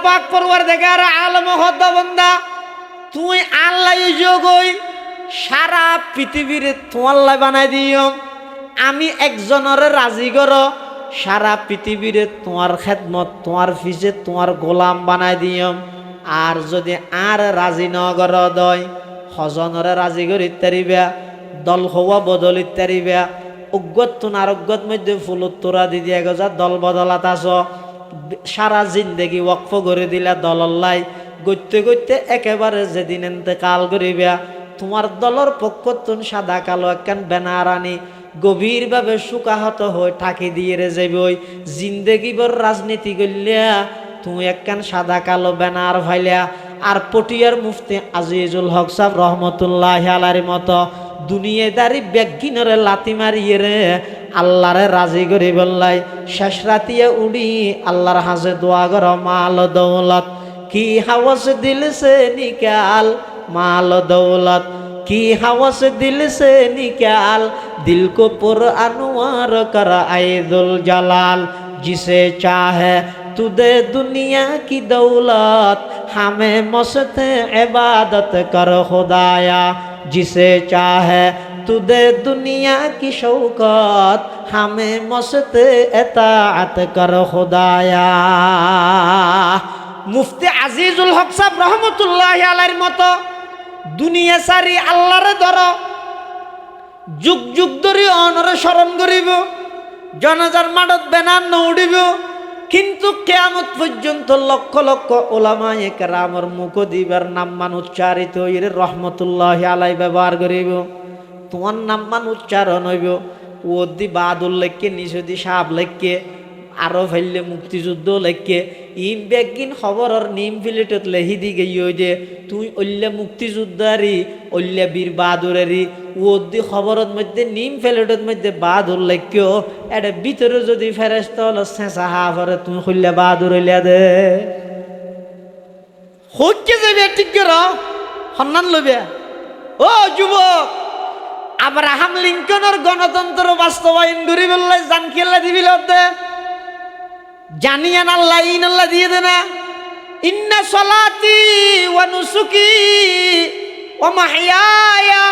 পাক পরওয়ারদিগার আলম হদ্দ বান্দা তুই আল্লাহ যোগই সারা পৃথিবীরে তোমার লাই বানাই দিও আমি একজনের রাজি করো সারা পৃথিবীরে তোমার খেদমত তোমার ফিজে তোমার গোলাম বানাই দিও আর যদি আর রাজি ন কর দয় হজনরে রাজি করি তারিবা দল হওয়া বদল ইত্যারিবা অজ্ঞত তুন আর অজ্ঞত মধ্যে ফুলত তোরা দি দিয়া গজা দল বদলাত আস সারা জিন্দেগি ওয়াকফ করে দিলা দলল্লাই গইতে গইতে একেবারে যেদিন এতেকাল করিবা তোমার দলর পক্ষ তুন সাদা কালো একখান ব্যানার আনি গভীরভাবে সুকাহত হয়ে ঠাকি দিয়ে রে যাবে ওই জিন্দেগি বর রাজনীতি করলিয়া তুমি একখান সাদা কালো ব্যানার ভাইলিয়া আর পটিয়ার মুফতি আজিজুল হক সাহেব রহমতুল্লাহ আলার মতো দুনিয়াদারি ব্যাগিনরে লাতি মারিয়ে রে আল্লাহরে রাজি করি বললাই শেষ রাতিয়া উড়ি আল্লাহর হাজে দোয়া কর মাল দৌলত কি হাওয়াস দিল সে নিকাল মাল দৌলত की हवस दिल से निकाल दिल को पुर अनवार कर ऐदुल जलाल जिसे चाहे तू दे दुनिया की दौलत हमें मस्त इबादत कर खुदाया जिसे चाहे तू दे दुनिया की शौकत हमें मस्त इताअत कर खुदाया मुफ्ती আজিজুল হক সাহেব রহমতুল্লাহি আলাইহির মতো দুনিয়া সারি আল্লাহরে ধর যুগ যুগ ধরে অনরে স্মরণ করিব জনজার মাঠত বেনার নউড়িব কিন্তু কিয়ামত পর্যন্ত লক্ষ লক্ষ ওলামায়ে কেরামর মুখ দিবার নাম মান উচ্চারিত হইরে রহমতুল্লাহি আলাইহি ব্যবহার করিব তোমার নাম মান উচ্চারণ হইব ওদি বাদুল লেখকে নিষদি সাপ লেখকে আরো ফেললে মুক্তিযুদ্ধ লেখকে ইম বেগিন খবরর নিম ফিলেটত লেহি দি গই যে তুই অল্লে মুক্তিযুদ্ধারি অল্লে বীর বাহাদুরেরি ওদি খবরত মধ্যে নিম ফিলেটত মধ্যে বাহাদুর লেখকেও এটা ভিতরে যদি ফেরেস্তা হলো শেষা হা ভরে তুমি হইলে বাহাদুর হইলে দে হচ্ছে যাবে ঠিক করো সন্ধান লইবে ও যুবক আব্রাহাম লিঙ্কনের গণতন্ত্র বাস্তবায়ন করি বললে জান খেলা দিবিল দে জানিয়ান আল্লাহ ইন আল্লাহ দিয়ে দে না ইন্না সলাতি ওয়া নুসুকি ওয়া মাহইয়ায়া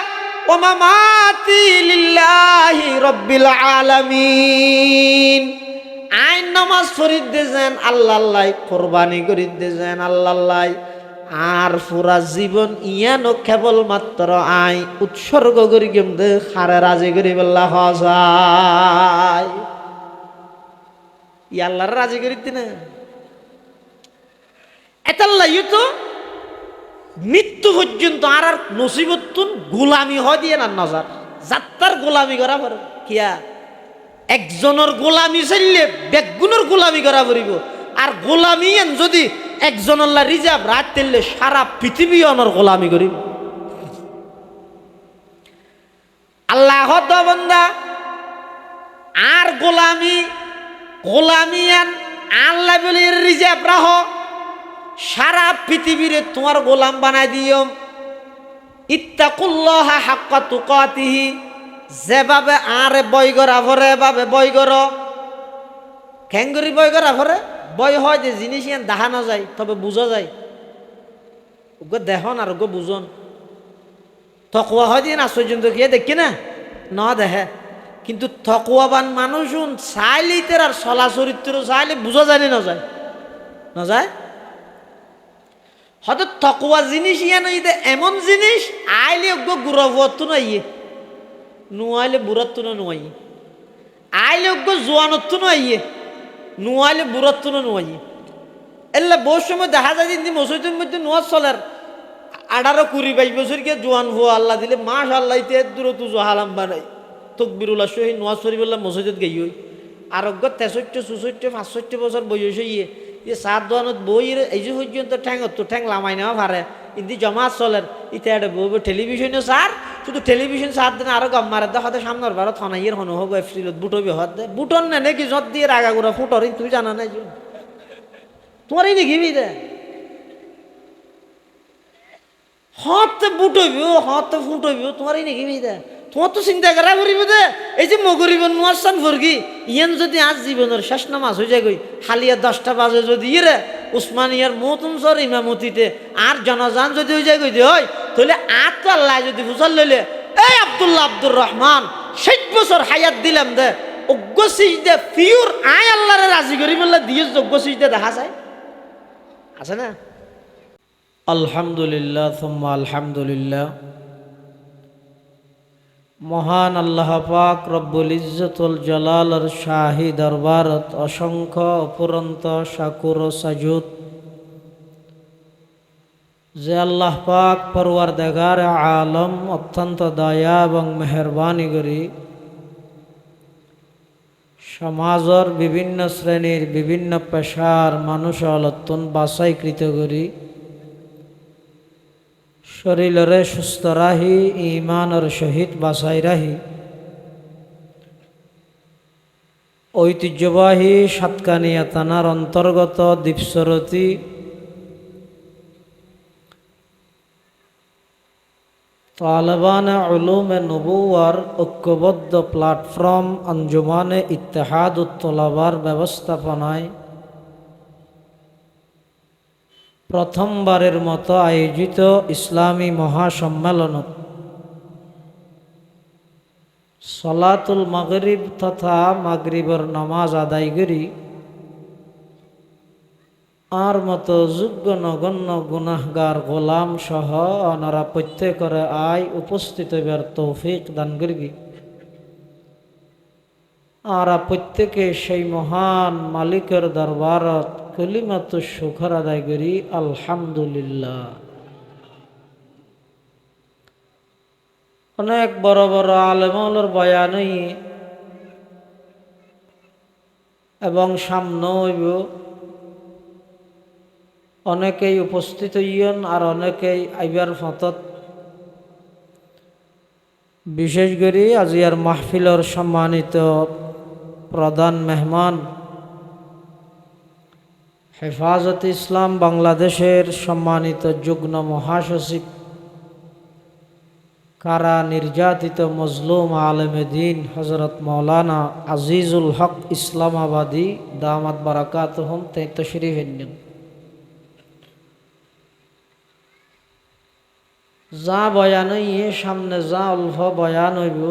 ওয়া মামাতি লিল্লাহি রাব্বিল আলামিন আইন নামাজ পড়িদ দেন আল্লাহ আল্লাহ কুরবানি করিদ দেন আল্লাহ আল্লাহ আর পুরা জীবন ইয়ানো কেবল মাত্র আই উৎসর্গ করি কেমদে খারে রাজি করি বল্লা হজায় ই আল্লাহর রাজি করিতে না এতাল্লাহ তো মৃত্যু পর্যন্ত আর আর নসিবতুন গোলামি হয় দিয়ে না নজর যাত্রার গোলামি করা পড়ে কিয়া একজনের গোলামি চাইলে বেগুনের গোলামি করা পড়িব আর গোলামি যদি একজনের রিজার্ভ রাত তেললে সারা পৃথিবী অনর গোলামি করিব আল্লাহ বান্দা আর গোলামি গোলামিয়ান আল্লাহ বলে রিজার্ভ রাহ সারা পৃথিবীরে তোমার গোলাম বানাই দিও ইত্তাকুল্লাহ হাক্কা তুকাতিহি যেভাবে আরে বই করা ভরে এভাবে বই কর খেঙ্গুরি বই করা ভরে বই হয় যে জিনিস ইয়ান দেখানো যায় তবে বুঝা যায় ওকে দেখন আর ওকে বুঝন তকুয়া হয় দিয়ে না পর্যন্ত গিয়ে দেখি না না দেখে কিন্তু তকুয়াবান মানুষ চাইলেই তার আর চলা চরিত্র চাইলে বুঝা যায় না যায় না যায় হয়তো তকুয়া জিনিস ইয়ান এমন জিনিস আইলে ওকে গুরবত না ইয়ে নুয়াইলে বুড়াত্তু না নুয়াই আইলে ওকে জোয়ানত্তু না ইয়ে নুয়াইলে বুড়াত্তু না নুয়াই এলে বহু সময় দেখা যায় যে মসজিদের মধ্যে নোয়া চলার 18-20 বছর গিয়ে জোয়ান হো আল্লাহ দিলে মাস আল্লাহ ইতে দূর তু জহালাম বানাই তকবিরুল্লাহ সহি নোয়া শরীফুল্লাহ মসজিদত গেই হই আরোগ্য 63-64-65 বছর বয়স ইয়ে সাত দোয়ানত বই এই যে পর্যন্ত ঠ্যাঙত ঠ্যাং লামাই নেওয়া পারে ইন্দি জমা চলের ইতে একটা বউ টেলিভিশনে সার শুধু টেলিভিশন সার দিন আরো গম মারে হয়তো সামনের ভারত হনাইয়ের হন হোক এপ্রিলত বুটবি হত দে বুটন নে নাকি যত দিয়ে রাগাগুড়া ফুটর তুই জানা নাই তোমার এই নাকি দে হতে বুটবি হতে ফুটবি তোমার এই নাকি দে তোমার তো চিন্তা করা করিব দে এই যে মগরিব নোয়ার সান ফরগি ইয়ান যদি আজ জীবনের শেষ নামাজ হয়ে যায় গই হালিয়া 10টা বাজে যদি ইয়ে উসমানিয়ার মতুনসর ইমামতিতে আর জনজান যদি ওই জায়গায় কই হয় তাহলে আর তো আল্লাহ যদি বুঝাল লইলে এই আব্দুল্লাহ আব্দুর রহমান 60 বছর হায়াত দিলাম দে অজ্ঞ সিজদা পিওর আয় আল্লাহরে রাজি করি বললে দিয়ে যোগ্য সিজদা দেখা যায় আছে না। আলহামদুলিল্লাহ সুম্মা আলহামদুলিল্লাহ। মহান আল্লাহ পাক রব্বুল ইজ্জতুল জালালের শাহী দরবারত অসংখ্য অপুরন্ত শাকুর ও সাজুদ যে আল্লাহ পাক পরওয়ারদিগার আলম অত্যন্ত দয়া এবং মেহরবানি করি সমাজের বিভিন্ন শ্রেণীর বিভিন্ন পেশার মানুষ অলত্তন বাছাইকৃত করি শরীরে সুস্থ রাহি ইমানের সহিত বাছাই রাহি ঐতিহ্যবাহী সাতকানিয়া থানার অন্তর্গত দ্বীপসরতি তালেবানে উলুমে নবুয়ার ঐক্যবদ্ধ প্ল্যাটফর্ম আঞ্জুমানে ইত্তেহাদুত তোলাবার ব্যবস্থাপনায় প্রথমবারের মতো আয়োজিত ইসলামী মহাসম্মেলনত সলাতুল মাগরিব তথা মাগরিবের নামাজ আদায় করি আর মতো যোগ্য নগণ্য গুনাহগার গোলাম সহ ওনারা প্রত্যেকের আয় উপস্থিত হইবার তৌফিক দান করি আর প্রত্যেকে সেই মহান মালিকের দরবারত কলিমাত শুকর আদায় করি আলহামদুলিল্লাহ। অনেক বড় বড় আলেমর বয়ানই এবং সামনে হইব অনেকেই উপস্থিত হইয়ন আর অনেকেই আইবার ফতত বিশেষ করে আজিয়ার মাহফিলর সম্মানিত প্রধান মেহমান হেফাজত ইসলাম বাংলাদেশের সম্মানিত যুগ্ম মহাসচিব কারা নির্যাতিত মজলুম আলেমে দ্বীন হজরত মৌলানা আজিজুল হক ইসলামাবাদী দামাত বারাকাতুহুম তশরীফ আনয়ন। যা বয়ান সামনে যা অল্প বয়ান হইব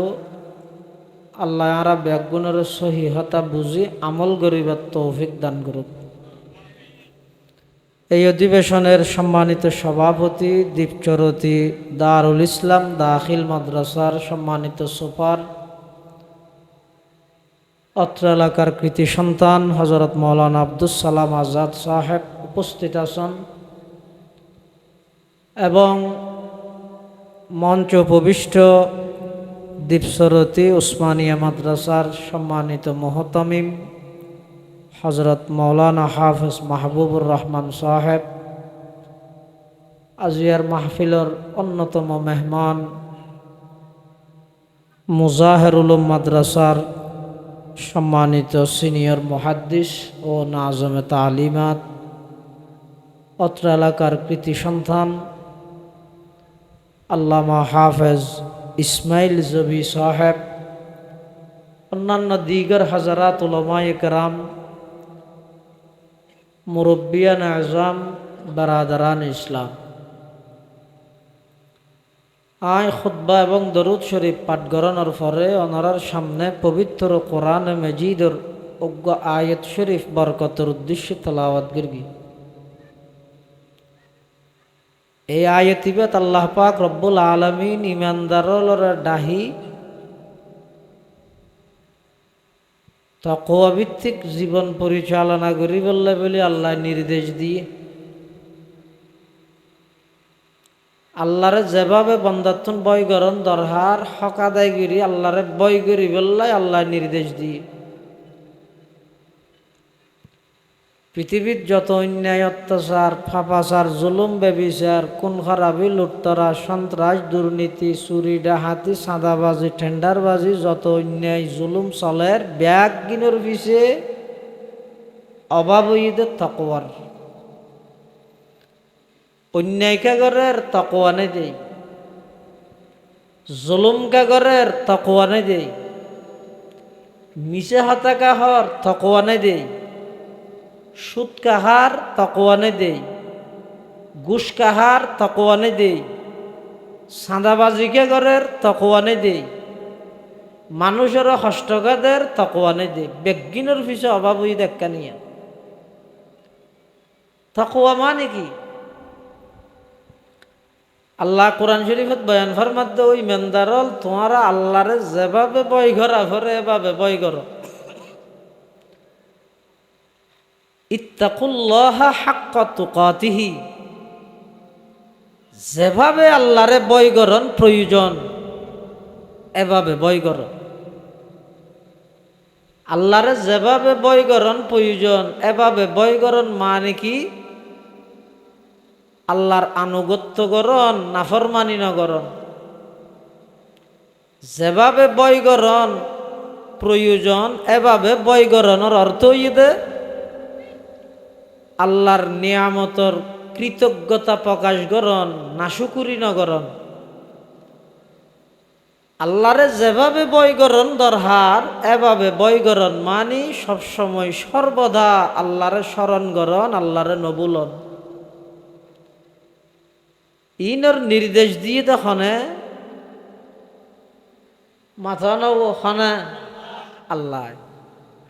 আল্লাহ আরা ব্যাগুণের সহিহতা বুঝি আমল করিবার তৌফিক দান করুক। এই অধিবেশনের সম্মানিত সভাপতি দ্বীপচরতি দারুল ইসলাম দাখিল মাদ্রাসার সম্মানিত সুপার অত্র এলাকার কৃতি সন্তান হজরত মৌলানা আব্দুস সালাম আজাদ সাহেব উপস্থিত আছেন এবং মঞ্চ উপবিষ্ট দ্বীপসরতি উসমানিয়া মাদ্রাসার সম্মানিত মোহতামিম হজরত মৌলানা হাফেজ মাহবুবুর রহমান সাহেব, আজিয়ার মাহফিলর অন্যতম মেহমান মুজাহির উলুম মাদ্রাসার সম্মানিত সিনিয়র মুহাদ্দিস ও নাজমে তালিমাত অত্র এলাকার কৃতি সন্তান আল্লামা হাফেজ ইসমাইল জবি সাহেব, অন্যান্য দিগর হাজারাত উলামায়ে কেরাম, মুরব্বিয়ান আজম, বারাদারান ইসলাম, আয় খুতবা এবং দরুদ শরীফ পাঠ করানোর পরে ওনার সামনে পবিত্র কোরআন মজিদর অজ্ঞ আয়াত শরীফ বরকতের উদ্দেশ্যে তেলাওয়াত করবি। এই আয়াতিবাত আল্লাহ পাক রব্বুল আলামিন ইমানদারর ডাহি তাকওয়া ভিত্তিক জীবন পরিচালনা করি বলে আল্লাহ নির্দেশ দিয়ে আল্লাহরে যেভাবে বন্দাত্তন বয় করন দরহার হক আদায় করি আল্লাহরে বয় করি বললে আল্লাহ নির্দেশ দিয়ে পৃথিবীর যত অন্যায় অত্যাচার ফাপাচার জুলুম ব্যভিচার খুন খারাপি লুটতরা সন্ত্রাস দুর্নীতি চুরি ডাহাতি চাঁদাবাজি টেন্ডারবাজি যত অন্যায় জুলুম চলের ব্যাগ গিনোর পিছে অভাব ঈদের তাকওয়ার অন্যায় কাগরের তাকওয়ানে দেই জুলুম কাগরের তাকওয়ানে দেই মিশে হতাকা হর তাকওয়ানে দেই সুদ কাহার তকওয়ানে দেই, ঘুষ কাহার তকওয়ানে দেই, সাঁদাবাজিকে ঘরের তকওয়ানে দেই, মানুষের হস্তগাদের তকওয়ানে দেই। বেগিনের পিছে অভাব হই দেখা নিয়ে। তকওয়া মানে কি? আল্লাহ কোরআন শরীফত বয়ান ফরমাতে ওই মেন্দারল তোমারা আল্লাহরে যেভাবে বয় করা ঘরে এভাবে বয় করো। ইত্তাকুল্লাহা হাক্কা তুকাতিহি, যেভাবে আল্লাহরে বয় করন প্রয়োজন এভাবে বয় করো। আল্লাহরে যেভাবে বয় করন প্রয়োজন এভাবে বয় করন মানে কি? আল্লাহর আনুগত্য করন, নাফরমানি না করন। যেভাবে বয় করন প্রয়োজন এভাবে বয় করনের অর্থ হইতে আল্লাহর নিয়ামতর কৃতজ্ঞতা প্রকাশ করন, নাশুকুরি না করন। আল্লাহরে যেভাবে বয় করন দরহার এভাবে বয় করন মানে সবসময় সর্বদা আল্লাহরে স্মরণ করন, আল্লাহরে নবুলন। ইনর নির্দেশ দিয়ে তখনে মাথা নখানে আল্লাহ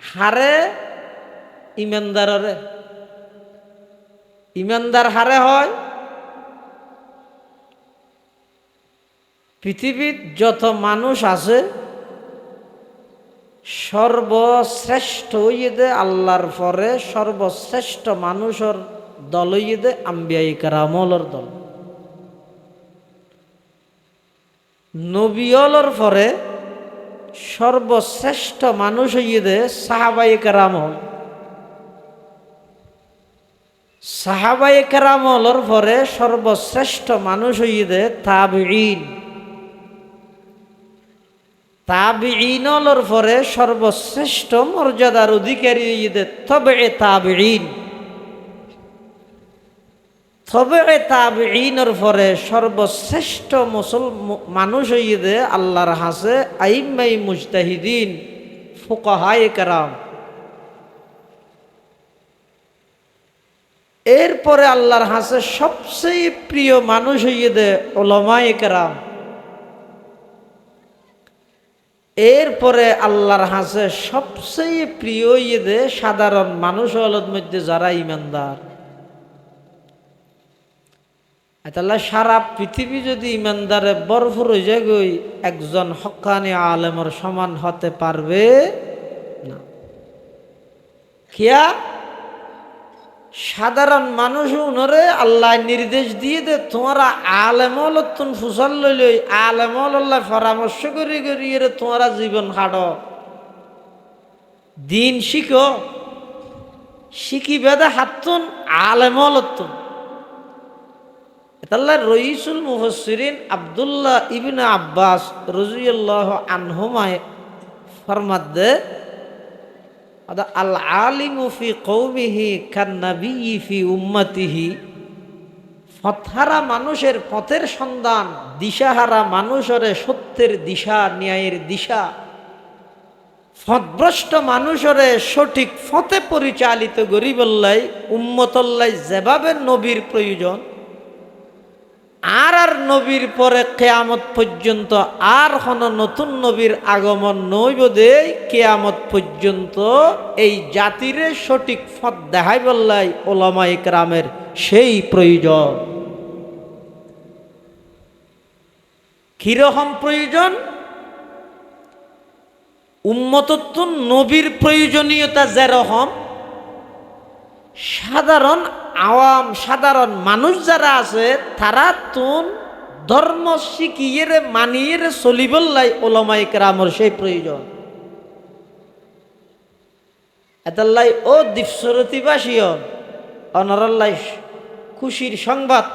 হারে ইমানদাররে, ইমানদার হারে হয় পৃথিবীর যত মানুষ আছে সর্বশ্রেষ্ঠ হইয়ে আল্লাহর পরে সর্বশ্রেষ্ঠ মানুষের দল হইয়ে আম্বিয়া ইকরামলের দল। নবিয়লর পরে সর্বশ্রেষ্ঠ মানুষ হইয়ে সাহাবায়ে কেরামল। সাহাবায়ে কেরামলের পরে সর্বশ্রেষ্ঠ মানুষ হইয়ে তাবিঈন। তাবিঈনলের পরে সর্বশ্রেষ্ঠ মর্যাদার অধিকারী হইয়ে তবে তাবিঈন। তবে তাবিঈনের পরে সর্বশ্রেষ্ঠ মানুষ হইয়ে আল্লাহর হাসে আইম্মাই মুজতাহিদিন, ফুকাহায়ে কেরাম। এরপরে আল্লাহর হাসে সবচেয়ে প্রিয় মানুষ হইয়ে উলামায়ে কেরাম। এরপরে আল্লাহর হাসে সবচেয়ে প্রিয় হইয়ে সাধারণ মানুষ হলর মধ্যে যারা ইমানদার। তাহলে সারা পৃথিবী যদি ইমানদারে ভরপুর হয়ে যায় গই একজন হক্কানি আলেমের সমান হতে পারবে না। কিয়া সাধারণ মানুষ উনরে আল্লাহ নির্দেশ দিয়ে দে তোমরা আলেমল তুন ফুসল লইলই আলেমল আল্লাহ পরামর্শ করি করি এর তোমরা জীবন হাড় দিন শিখো, শিখি বেদা হাতুন আলেমল তুন। তাল্লা রইসুল মুফাসসিরিন আব্দুল্লাহ ইবনে আব্বাস রাদিয়াল্লাহু আনহুমায় ফরমাদে আল আলিমু ফি কওমিহি কান নাবিয়্যি ফি উম্মতিহি। পথহারা মানুষের পথের সন্ধান, দিশাহারা মানুষের সত্যের দিশা, ন্যায়ের দিশা, পথভ্রষ্ট মানুষের সঠিক পথে পরিচালিত গরিবল্লাই উম্মতল্লাই যেভাবে নবীর প্রয়োজন আর নবীর পরে কিয়ামত পর্যন্ত আর কোনো নতুন নবীর আগমন নইব দেই কিয়ামত পর্যন্ত এই জাতিরে সঠিক পথ দেখাই বললাই উলামায়ে কেরামের সেই প্রয়োজন। কিরকম প্রয়োজন? উম্মতত্ব নবীর প্রয়োজনীয়তা যেরকম সাধারণ আওয়াম সাধারণ মানুষ যারা আছে তারা তুন ধর্ম শিখিয়ে মানিয়ে চলিবল্লাই উলামায়ে কেরামের সেই প্রয়োজন। এতাল্লাই ও দ্বীপসরতিবাসীয় অনরাল্লাই খুশির সংবাদ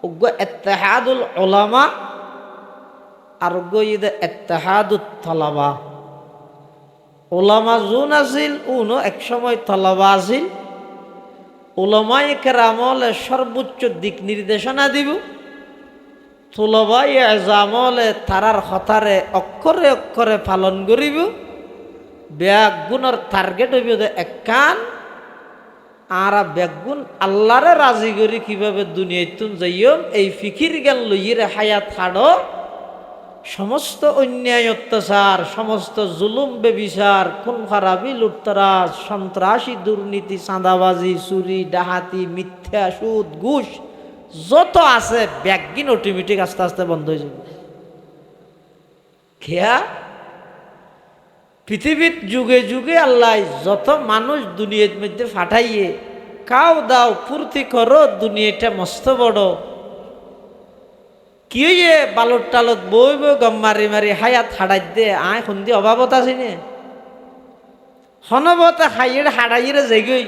উগ্র ইত্তেহাদুল উলামা আর উগ্র ইত্তেহাদুত তলাবা। উলামা জুন আছিল উনো এক সময় তলাবা আছিল। উলামায়ে কেরামলে সর্বোচ্চ দিক নির্দেশনা দিব, তুলাবায়ে আযামলে তারার হতারে অক্ষরে অক্ষরে পালন করিব। বেয়া গুণর টার্গেট হইব এক কান আর বেগুন আল্লাহরে রাজি করি কিভাবে দুনিয়ায় তুন যাইম এই ফিকির জ্ঞান লইয়ে হায়াত হাড় সমস্ত অন্যায় অত্যাচার সমস্ত জুলুম বেবিচার খুন খারাপি লুটতরাজ সন্ত্রাসী দুর্নীতি চাঁদাবাজি চুরি ডাহাতি মিথ্যা সুদ ঘুষ যত আছে ব্যাগিন অটোমেটিক আস্তে আস্তে বন্ধ হয়ে যাবে। খেয়া পৃথিবীর যুগে যুগে আল্লাহ যত মানুষ দুনিয়ার মধ্যে ফাটাইয়ে কাও দাও ফুর্তি করো দুনিয়াটা মস্ত বড় কি হইয়ে বালট টালত বই বই গম মারি মারি হায়াত হাড়াই দে আয় সন্ধি অভাবত আছে নে হনবত হাইয়ের হাড়াইয়ের যেগই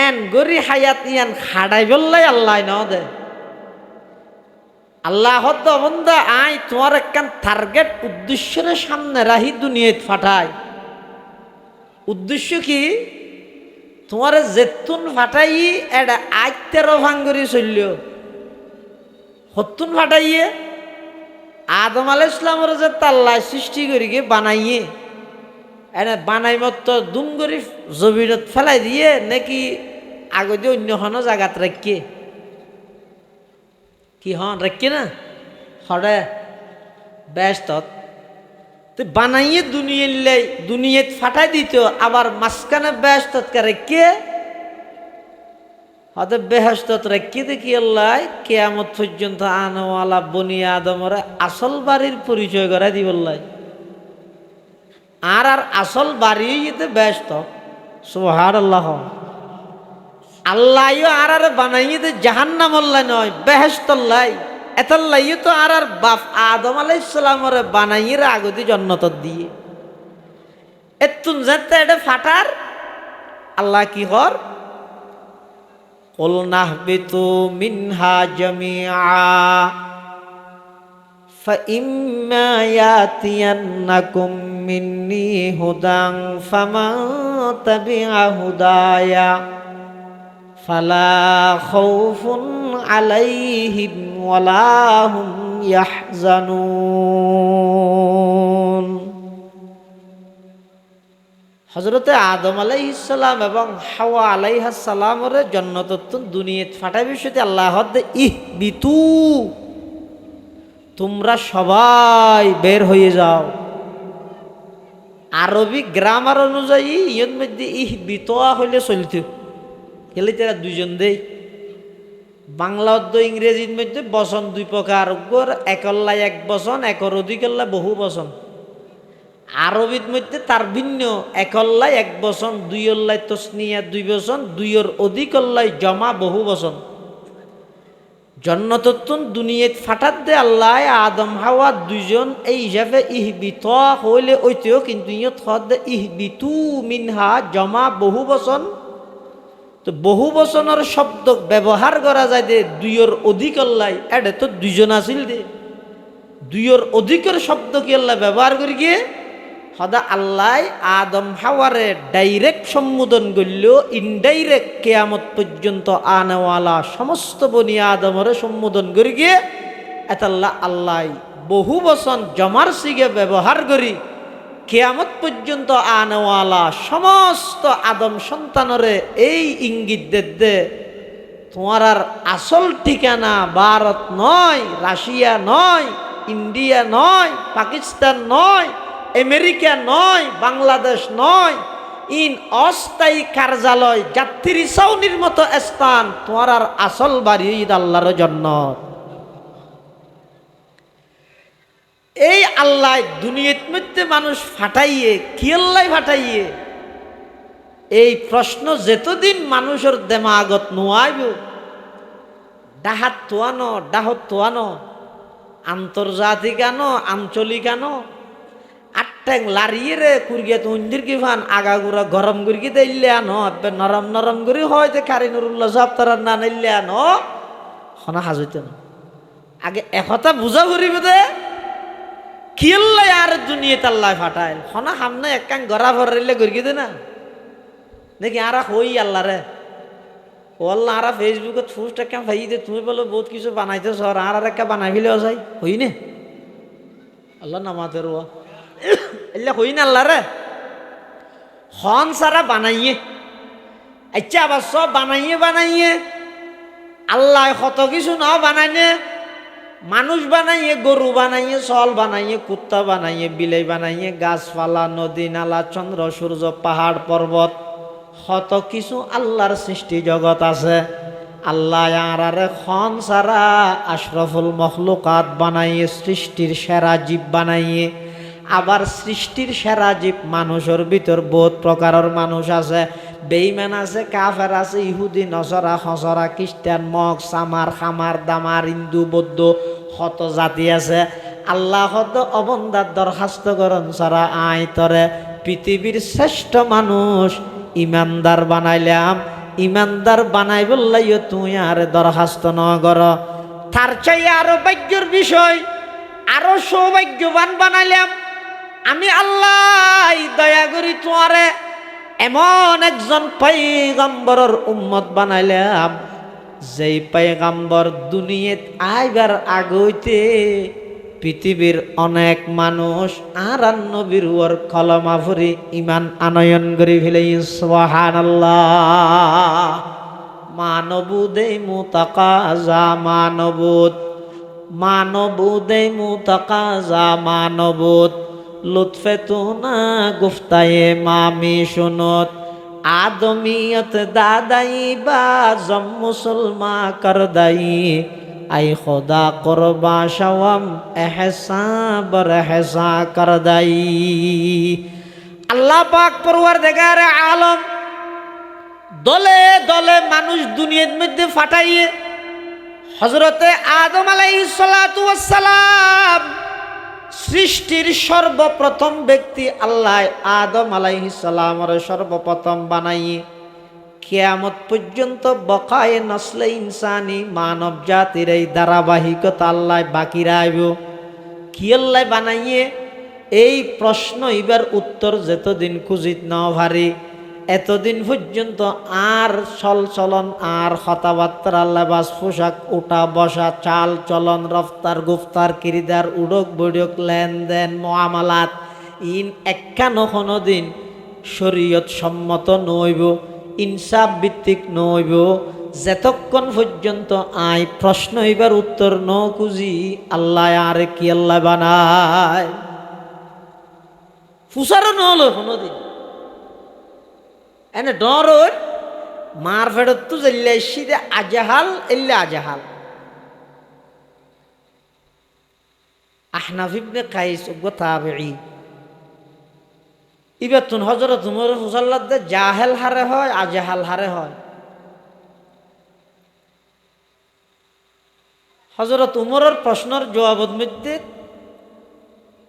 এন গরি হায়াত ইয়ান হাড়াই বললাই আল্লাহ ন দে আল্লাহ বন্ধা আই তোমার একখান টার্গেট উদ্দেশ্যের সামনে রাহি দুনিয়াত ফাটাই উদ্দেশ্য কি তোমার জেতুন ফাটাই এটা আইতের ভাঙ্গরি চলল হতুন ফাটাইয়ে আদম আলাইহিস সালামের যে তাল্লায় সৃষ্টি করি গিয়ে বানাইয়ে এনে বানাই মতো দুম করে জমিনত ফেলাই দিয়ে নাকি আগে দিয়ে অন্য কোনো জায়গাত রাখিয়ে কি হন রাখি না হরে ব্যস্ত বানাইয়ে দুনিয়াত ফাটাই দিত আবার মাঝখানে ব্যস্ত রেখে হয়তো বেহস্ত রেখে দেখি আল্লাহ কেয়ামত পর্যন্ত আনওয়ালা বনি আদমর আসল বাড়ির পরিচয় করাই দিব আর আসল বাড়ি ব্যস্ত সুবহানাল্লাহ আল্লাহ আর বানাইয়ে দে জাহান্নাম আল্লাহ নয় বেহেশত আল্লাহ এতাল্লাহ তো আর বাপ আদম আলাইহিস সালামের বানাইয়ে আগতি জন্নত দিয়ে এতুন যেতে এটা ফাটার আল্লাহ কি হর কুল নাহবিতু মিনহা জামিআ ফাইম্মা ইয়াতিয়ান্নাকুম মিন্নি হুদান ফামান তাবিআ হুদায়া ফালা খাউফুন আলাইহিম ওয়ালা হুম ইয়াহজানুন। হযরতে আদম আলাইহিস সালাম এবং হাওয়া আলাইহাস সালামের জান্নাতত দুনিয়াত ফাটাই বিষয়তে আল্লাহ ইহবিতু তোমরা সবাই বের হয়ে যাও। আরবি গ্রামার অনুযায়ী ইয়ের মধ্যে ইহবিতোয়া হইলে চলিত খেলে তারা দুইজন দেই বাংলা অর্ধ ইংরেজির মধ্যে বচন দুই প্রকার একল্লায় এক বচন একর অধিকল্লায় বহু বচন আরবির মধ্যে তার ভিন্ন একল্লায় এক বচন দুই অল্লায় তসনিয়া দুই বচন দুইয়ের অধিকল্লায় জমা বহু বচন জন্নতত্তুন দুনিয়াত ফাটাত দে আল্লাহ আদম হাওয়া দুইজন এই হিসাবে ইহবিত হইলে ওইতেও কিন্তু ইয়ত হদ ইহবিতু মিনহা জমা বহু বচন তো বহু বচনের শব্দ ব্যবহার করা যায় দে দুইয়ের অধিক আল্লাহ এটা তো দুইজন আছিল দে দুইয়ের অধিকের শব্দ কি আল্লাহ ব্যবহার করি গিয়ে সদা আল্লাহ আদম হাওয়ারে ডাইরেক্ট সম্বোধন করল ইনডাইরেক্ট কেয়ামত পর্যন্ত আনেওয়ালা সমস্ত বনি আদমরে সম্বোধন করি গিয়ে এতাল্লাহ আল্লাহ বহু বচন জমার সিগে ব্যবহার করি কেয়ামত পর্যন্ত আনেওয়ালা সমস্ত আদম সন্তানরে এই ইঙ্গিত দে তোমার আর আসল ঠিকানা ভারত নয় রাশিয়া নয় ইন্ডিয়া নয় পাকিস্তান নয় আমেরিকা নয় বাংলাদেশ নয় ইন অস্থায়ী কার্যালয় যাত্রী ছাউনির মতো স্থান তোমার আর আসল বাড়ি ঈদ আল্লাহর জন্নত। এই আল্লাহ দুনিয়ার মধ্যে মানুষ ফাটাইয়ে কি আল্লাহ ফাটাইয়ে এই প্রশ্ন যেতদিন মানুষের দেমাগত নোয়াইব ডাহাত তোয়ানো ডাহত তোয়ানো আন্তর্জাতিক আনো আঞ্চলিক আনো আট্টাং লারিয়ে রে কুরগিয়া তো উন্দির কি ফান আগাগুড়া গরম করি দিলে আনো নরম নরম করে হয় যে কারি নুরুল্লাহ সব তারা না নিলে আনো হনা হাজত না আগে একথা বুঝা করিব দে কি আল্লাহ আর দুনিয়াতে আল্লাহ ফাটাইল হনা সামনে একাং গড়া ভরাইলে গড়ি দে না দেখি আর হই আল্লাহ রে ও আল্লাহ আর ফেসবুকে পোস্ট একটা ভাই দে তুমি বলো বহুত কিছু বানাইতেছ আর একটা বানাই ফেলে যাই হই নে আল্লাহ নামাতে রোয়া এলে হই না আল্লাহ রে হন সারা বানাইয়ে আচ্ছা আবার সব বানাইয়ে আল্লাহ কত কিছু না বানাইনে, মানুষ বানাইয়ে, গরু বানাইয়ে, সল বানাইয়ে, কুত্তা বানাইয়ে, বিলাই বানাইয়ে, গাছপালা, নদী নালা, চন্দ্র সূর্য, পাহাড় পর্বত, কত কিছু আল্লাহর সৃষ্টি জগৎ আছে। আল্লাহ আরে খন সারা আশরাফুল মখলুকাত বানাইয়ে, সৃষ্টির সেরা জীব বানাইয়ে। আবার সৃষ্টির সেরা জীব মানুষের ভিতর বহুত প্রকারের মানুষ আছে, বেঈমান আছে, কাফের আছে, ইহুদি, নসরা, খসরা, খ্রিস্টান, মগ, সামার, খামার, দামার, হিন্দু, বৌদ্ধ, কত জাতি আছে। আল্লাহ কত অবন্দার দরখাস্ত করন সারা আই তরে পৃথিবীর শ্রেষ্ঠ মানুষ ইমানদার বানাইলাম, ইমানদার বানাই বললাইও তুই আর দরখাস্ত ন কর। তার চাই আরো ভাগ্যের বিষয়, আরো সৌভাগ্যবান বানাইলাম আমি আল্লাহ, দয়া করি তোমারে এমন একজন পয়গম্বরের উম্মত বানাইলাম, যেই পয়গম্বর দুনিয়াত আইবার আগইতে পৃথিবীর অনেক মানুষ আর নবীর ওর কলমা পড়ি ইমান আনয়ন করি ফেলে। সুবহানাল্লাহ। মানবুদে মুতাকাজা মানবুদ, মানবুদে মুতাকাজা মানবুদ, লুৎফে তো না গুফতায়ে মামি শুনত, আদমিয়ত দাদাই বা জম মুসলমা করদাই, আই খোদা করবা শাওয়াম এহসা বর এহসা করদাই। আল্লাহ পাক পরওয়ারদিগার আলম দলে দলে মানুষ দুনিয়ার মধ্যে ফাটাইয়ে হযরতে আদম আলাইহিস সালাতু ওয়াস সালাম সৃষ্টির সর্বপ্রথম ব্যক্তি আল্লাহ আদম আলাইহিস সালামের সর্বপ্রথম বানাইয়ে কিয়ামত পর্যন্ত বকায়ে নসলে ইনসানি মানব জাতির এই ধারাবাহিকতা আল্লাহ বাকি রাখব। কি আল্লাহ বানাইয়ে এই প্রশ্ন এবার উত্তর যতদিন খুঁজিত না ভারি এতদিন পর্যন্ত আর চলন আর কথাবার্তা, লেবাস, পোশাক, উঠা বসা, চাল চলন, রফতার গুফতার, কিরিদার, উড়ক বৈঠক, লেনদেন, মুআমালাত ইন একখানো কোনো দিন শরীয়ত সম্মত নইব, ইনসাফ ভিত্তিক নইব যতক্ষণ পর্যন্ত আই প্রশ্ন এবার উত্তর ন খুঁজি আল্লাহ আর কি আল্লাহ বানায় ফুসারও নহলো কোনোদিন। এনে ডর মার ফেরত তো জেলে শীতে আজাহাল এলে আজাহাল। আহনাফ ইবনে কাইস তাবেঈ ইবে তুন হযরত উমর মুসাল্লাদ জাহেল হারে হয় আজাহাল হারে হয়। হযরত উমরের প্রশ্নের জবাবত মধ্যে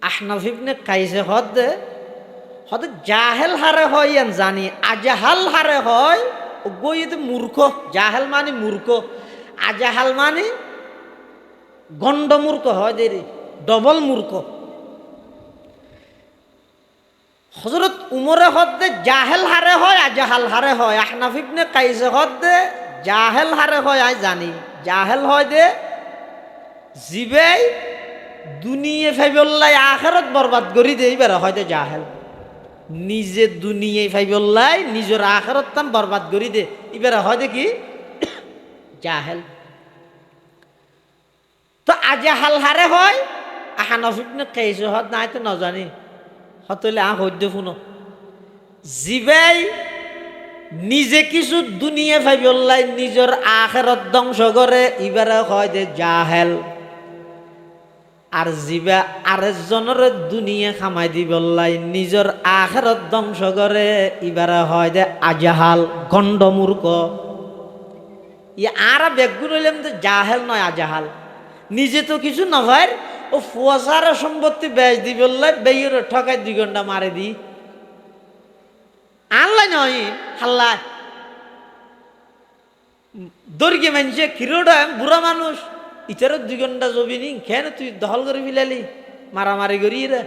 আহনাফ ইবনে কাইসে হদ জাহেল হারে হয় ইয়ান জানি, আজাহাল হারে হয় গইতে মূর্খ। জাহেল মানে মূর্খ, আজাহাল মানে গণ্ড মূর্খ হয় দেরি ডবল মূর্খ। হযরত উমরে হদ্দে জাহেল হারে হয় আজাহাল হারে হয়, আহনাফ ইবনে কাইসে হদ্দে জাহেল হারে হয় আই জানি। জাহেল হয় দে জিবেই দুনিয়া ফাইবল্লাই আখিরাত বরবাদ করি দে, এবার হয় দে জাহেল। নিজে দুনিয়ায় ফাইবল্লাই নিজের আখিরাত তাম বরবাদ করি দে, এবার হয় দে কি জাহেল। তো আজাহাল হারে হয় আহনাফ ইবনে কাইসে হদ নাই তো না জানি হতলে হদ্য শুনো জিবাই নিজে কিছু দুনিয়া ভাবিল্লাই নিজের আখিরাত ধ্বংস করে এবারে হয় যে জাহেল। আর জিবা আরেকজনের দুনিয়া খামাই দিবল্লাই নিজের আখিরাত ধ্বংস করে এবারে হয় যে আজাহাল গণ্ডমূর্খ। আর বেগুন হইলাম যে জাহেল নয় আজাহাল, নিজে তো কিছু নভার ও ফুয়াশার সম্পত্তি বেচ দি বললে বেয়ের ঠকাই 2 ঘন্টা মারে দি আনলাই নয় হাল্লা দর্গে মানুষে কিরোটা বুড়া মানুষ ইটারও 2 ঘন্টা জবি নি কেন তুই দখল করে ফেলালি মারামারি করি রে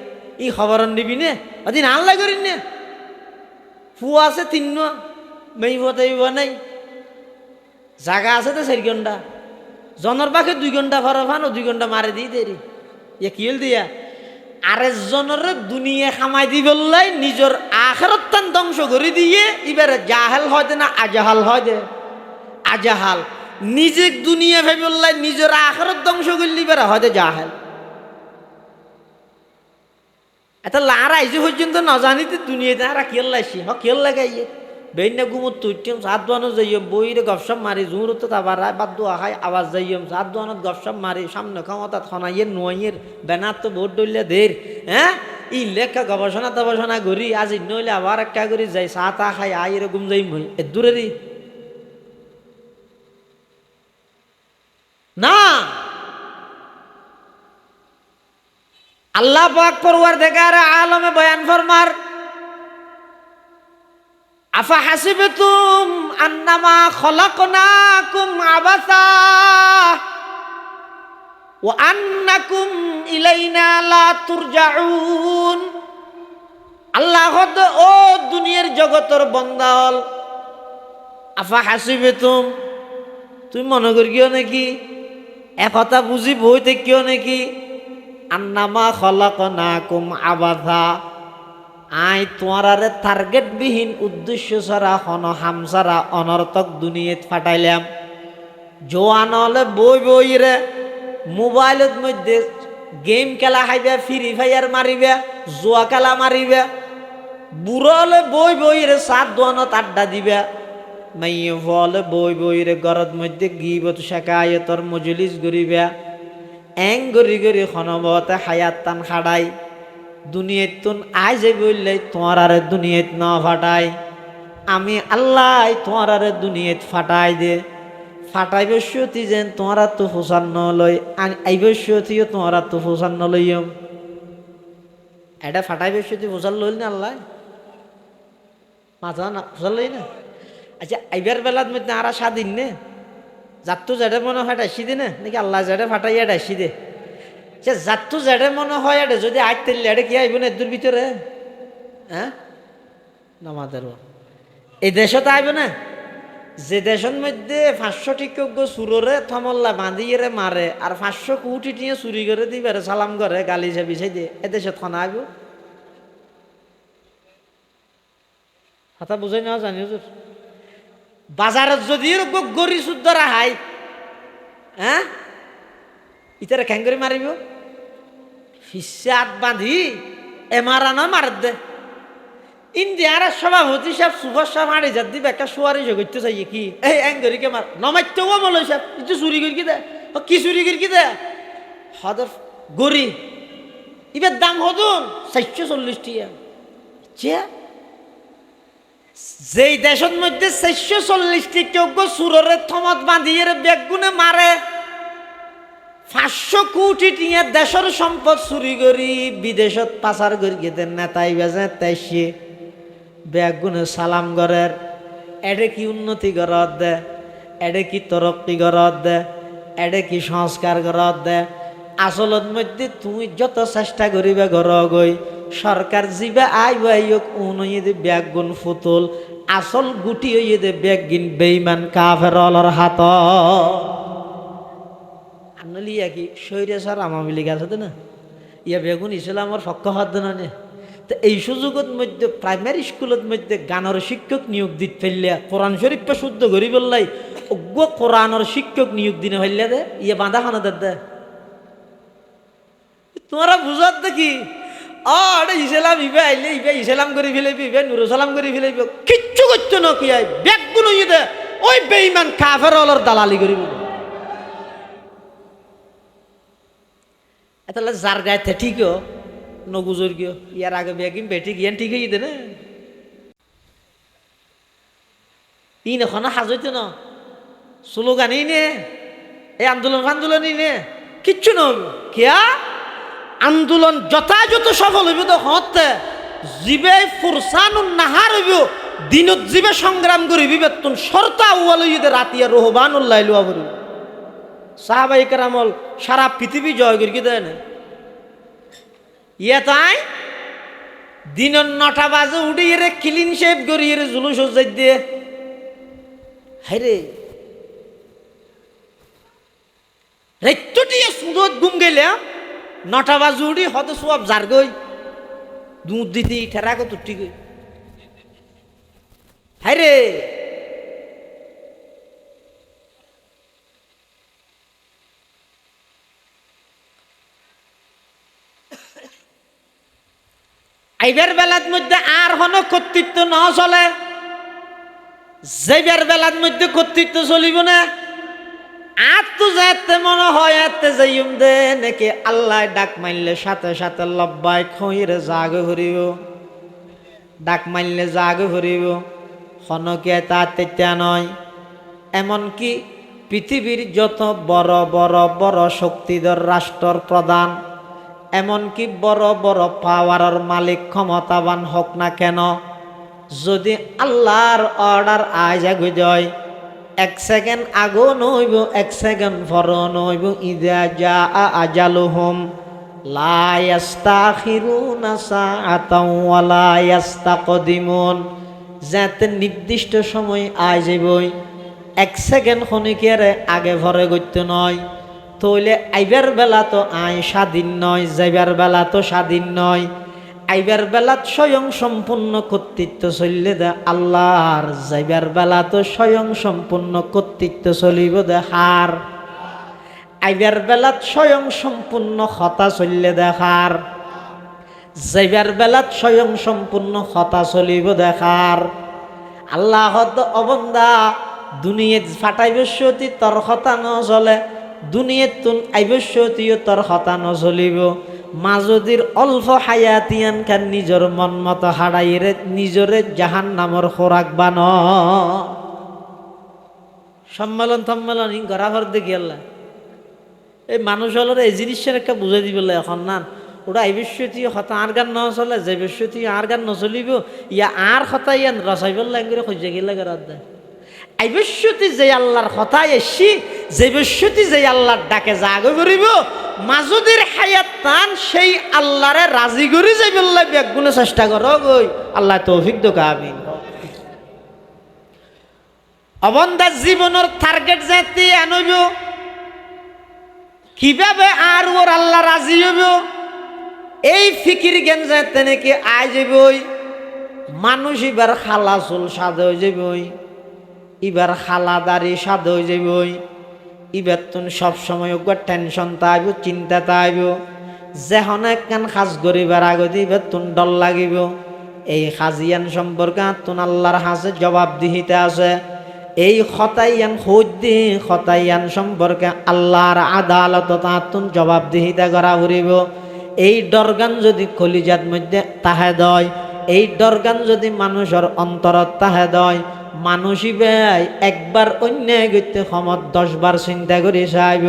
ই খবর নিবি নে ওদিন আনলাই করি নে ফুয়া আছে 3 মেই বতাইব নাই জায়গা আছে তো 4 ঘন্টা জনের পাখে 2 ঘন্টা ফরা ফান ও 2 ঘন্টা মারে দিই দেরি ইয়ে কি হল দিয়া আরেকজনের দুনিয়া খামাই দি বললাই নিজের আখিরাত খানদান ধ্বংস করে দিয়ে এবারে জাহাল হয় না আজাহাল হয় দে আজাহাল নিজে দুনিয়া ভেবে বললাই নিজের আখেরাত ধ্বংস করলি এবারে হয় জাহাল এটা লারা এই যে পর্যন্ত না জানিতে দুনিয়াতে আর খেয়াল লাগছি খেয়াল লাগাইয়ে বেইনা ঘুমত তুইম সাত দোয়ানো যাইম বইরে গপসপ মারি জুরত আবার বাদ দোয়া খাই আওয়াজ যাইম সাত দোয়ানত গপসপ মারি সামনে ক্ষমতা খনাইয়ের নোয়ের ব্যানার তো ভোট ডলিয়া দের হ্যাঁ ই লেখা গবেষণা টবেষণা করি আজ নইলে আবার একটা করি যাই চা তা খাই আই এরকম যাইম হই এ দূরেরই না আল্লাহ পাক পরওয়ারদিগার আলমে বয়ান ফরমার আফা হাসিবতুম আন্নামা খলাকনাকুম আবাসা ওয়া আন্নাকুম ইলাইনা লা তুরজাউন আল্লাহ ও দুনিয়ার জগতের বান্দাল আফা হাসিবতুম তুই মনে করিও নাকি একথা বুঝি বইতে কিও নাকি আন্নামা খলাকনাকুম আবাসা আই তোমারে টার্গেট বিহীন উদ্দেশ্য ছাড়া হন হাম ছাড়া অনর্থক দুনিয়াত ফাটাইলাম জোয়ান হলে বই বই রে মোবাইলের মধ্যে গেম খেলা খাইবে ফ্রি ফায়ার মারিবে জুয়া খেলা মারিবে বুড়ো হলে বই বই রে সাত দোয়ানত আড্ডা দিবে মাইয়ে হলে বই বই রে ঘরের মধ্যে গিবত শেখায়তর মজলিস গরিবে এং গরি গরি খনবতে হায়াত টান খাড়াই দুনিয়াত তুন আই যে বললে তোমার আরে দুনিয়াত না ফাটাই আমি আল্লাহ তোমার আরে দুনিয়াত ফাটাই দে ফাটাইবে সতী যেন তোমারা তো ফুসান ন লই আইবে সতীও তোমারা তো ফুসান ন লইম এটা ফাটাইবে সতী ফুসান লইল না আল্লাহ মাথা না ফুসান লই না আচ্ছা আইবার বেলার মধ্যে আরা স্বাধীন নে যাত্তু যেটা মনে হয় ডাসি দে না নাকি আল্লাহ যেটা ফাটাইয়া ডাসি দে সে যাত্তু যেটা মনে হয় এটা যদি আজ তেললে এটা কি আইব না এর ভিতরে হ্যাঁ নামাদের এই দেশে তো আইব না যে দেশের মধ্যে 500 টিকজ্ঞ সুররে থমল্লা বাঁধিয়ে মারে আর 500 কোটি টিয়ে চুরি করে দিবে সালাম করে গালি চাবি চাই দিয়ে এ দেশে থনা আইব কথা বুঝাই না জানি হুজুর বাজারত যদি গরি শুদ্ধরা হাই হ্যাঁ ইতারে খ্যাং করে মারিব হিসাব বাঁধি এমারা নয় মার দে ইন্ডিয়ার সভাপতি সাহেব সুভাষ সাহেব হাঁড়ি যার দিবে একটা সোয়ারি করতে চাইয়ে কি এই অ্যাঙ্গরিকে মার নমাইতেও বলো সাহেব একটু চুরি করি কি দে কি চুরি করি কি দে হদর গরি এবার দাম হদুন 440 টিয়া যেই দেশের মধ্যে 440 টিকজ্ঞ সুরের থমত বাঁধিয়ে বেগুনে মারে 500 কোটি টিয়া দেশের সম্পদ চুরি করি বিদেশত পাচার করি গেতে নেতাই বেজে তাইছে বেগুনে সালাম গরের এডে কি উন্নতি গরত দে এডে কি তরক্কি গরত দে এডে কি সংস্কার গরত দে আসলত মধ্যে তুমি যত চেষ্টা করিবে ঘর গই সরকার জিবে আইব আইক উনই দে বেগুন ফুতুল আসল গুটি হইয়ে দে বেগিন বেইমান কাফেরলর হাত আনলিয়া কি শৈরে স্যার আমামি লিখা আছে না ইয়া বেগুন ইসলামর পক্ষ হদ না নে তো এই সুযোগত মধ্যে প্রাইমারি স্কুলত মধ্যে গানের শিক্ষক নিয়োগ দিতে ফেললিয়া কোরআন শরীফটা শুদ্ধ করি বললাই অজ্ঞ কোরআনের শিক্ষক নিয়োগ দিনে ফেললে দে ইয়ে বাঁধা খানা দে তোমরা বুঝাত দেখি আরে ইসলাম ইবে আইলে ইবে ইসলাম করে ফেলাইবি ইবে নুরু সালাম করে ফেলাইবি কিচ্ছু করছো না কি আই বেগুন ইয়ে দে ওই বেঈমান কাফেরলর দালালি করিব তাহলে যার গায়ে ঠিকও নগুজোর গিয়ে ইয়ার আগে বেগিন বেটি গিয়ান ঠিক হয়ে না ই নখন সাজইতো ন স্লোগানই নে এই আন্দোলনই নে কিচ্ছু নব কিয়া আন্দোলন যথাযথ সফল হইব তো হতে জীবে ফুরসানুন নাহার হইব দিনত জীবে সংগ্রাম করিবি বেতন শর্তা আউয়াল হইতে রাতিয়া রহবানুল লাইলু আবরু সাহাবায়ে কেরামল সারা পৃথিবী জয় করি দেয় না ইয়া তাই দিন 9টা বাজে উঠিয়ে রে ক্লিন শেভ করিয়ে রে জুলুস যাই দিয়ে হাইরে রেট্টুটিয়ে সুদত ঘুম গেলে 9টা বাজে উঠি হত সব জার গই দুধ দিতে ঠেরা কো তুটি গই হায় রে, আইবার বেলার মধ্যে আর হন কর্তৃত্ব ন চলে, যাইবার বেলার মধ্যে কর্তৃত্ব চলিব না। আর তো যাতে মনে হয় এতে যাইম দে নাকি আল্লাহ ডাক মারলে সাথে সাথে লব্বাই খইরে জাগ হরিব, ডাক মারলে জাগ হরিব। হনকে তা তেত্যা নয়। এমনকি পৃথিবীর যত বড় বড় বড় শক্তিধর রাষ্ট্রর প্রধান, এমনকি বড় বড় পাওয়ারের মালিক ক্ষমতাবান হোক না কেন, যদি আল্লাহর অর্ডার আজ আগে যায়, এক সেকেন্ড আগো নইব, এক সেকেন্ড পর নইব। ইদা যা আজালুহুম লা ইস্তাখিরুনা সাআতাও ওয়া লা ইস্তাকদিমুন। যাতে নির্দিষ্ট সময় আয় যাবই, এক সেকেন্ড ক্ষণিকের আগে ভরে গত্য নয়। তইলে আইবার বেলা তো আয় স্বাধীন নয়, যাইবার বেলা তো স্বাধীন নয়। আইবার বেলা স্বয়ং সম্পূর্ণ কর্তৃত্ব চললে দে আল্লাহর, যাইবার বেলা তো স্বয়ং সম্পূর্ণ কর্তৃত্ব চলিব দে হার। আইবার বেলা স্বয়ং সম্পূর্ণ হতা চললে দেখার, যাইবার বেলা স্বয়ং সম্পূর্ণ হতা চলিব দেখার। আল্লাহ অবন্দা দুনিয়াত ফাটাইবস্যতি তোর হতা ন চলে, দুনিয়াত তুন আইবস্যতিও তোর হতা ন চলিব। মাজুদির অল্প হায়াতিয়ান খান নিজর মন মতো হারাইরে নিজরে জাহান নামর খোরাক বান। সম্মেলন থম্মেলন ই গড়াভর দেখি আল্লাহ এই মানুষ হলের এই জিনিসের একটা বুঝাই দিবলে এখন না। ওটা আইবস্যতীয় হতা আর গান ন চলে, যে বস্যতীয় আর গান নচলিব, ইয়া আর হতা ইয়ান রসাইবল লাঙ্গুরে খোঁজে গেলে গড়াত দেয়। আইবস্যতি যে আল্লাহর হতায় এসি, যে বস্যতি যে আল্লাহর ডাকে জাগ করিব, মাজুদির হায়াত তান সেই আল্লাহরে রাজি করি যাই বললে ব্যাগুলো চেষ্টা করো গই। আল্লাহ তৌফিক দোকা আমিন। অবন্দার জীবনের টার্গেট যাতে আনব, কিভাবে আর ওর আল্লাহ রাজি হইব, এই ফিকির জ্ঞান যাতে নাকি আয় যাবই। মানুষ এবার খালা চুল সাদা হয়ে যাবই, এবার খালা দাড়ি সাদা হয়ে যাবই। এবার তুন সবসময় ওগুলো টেনশন তাইব, চিন্তা তাইব। যেহন একখান সাজ করিবার আগতে এবার তুন ডর লাগিব। এই সাজিয়ান সম্পর্কে তুন আল্লাহর হাসে জবাবদিহিতে আছে। এই খতাইয়ান খোঁজদি খতাইয়ান সম্পর্কে আল্লাহর আদালত তাতুন জবাবদিহিতা করা ফুরিব। এই ডরগান যদি কলিজাত মধ্যে তাহে দয়, এই ডরগান যদি মানুষের অন্তরত তাহে দয়, মানুষই বেয় একবার অন্যায় করতে সমত 10 বার চিন্তা করে চাইব।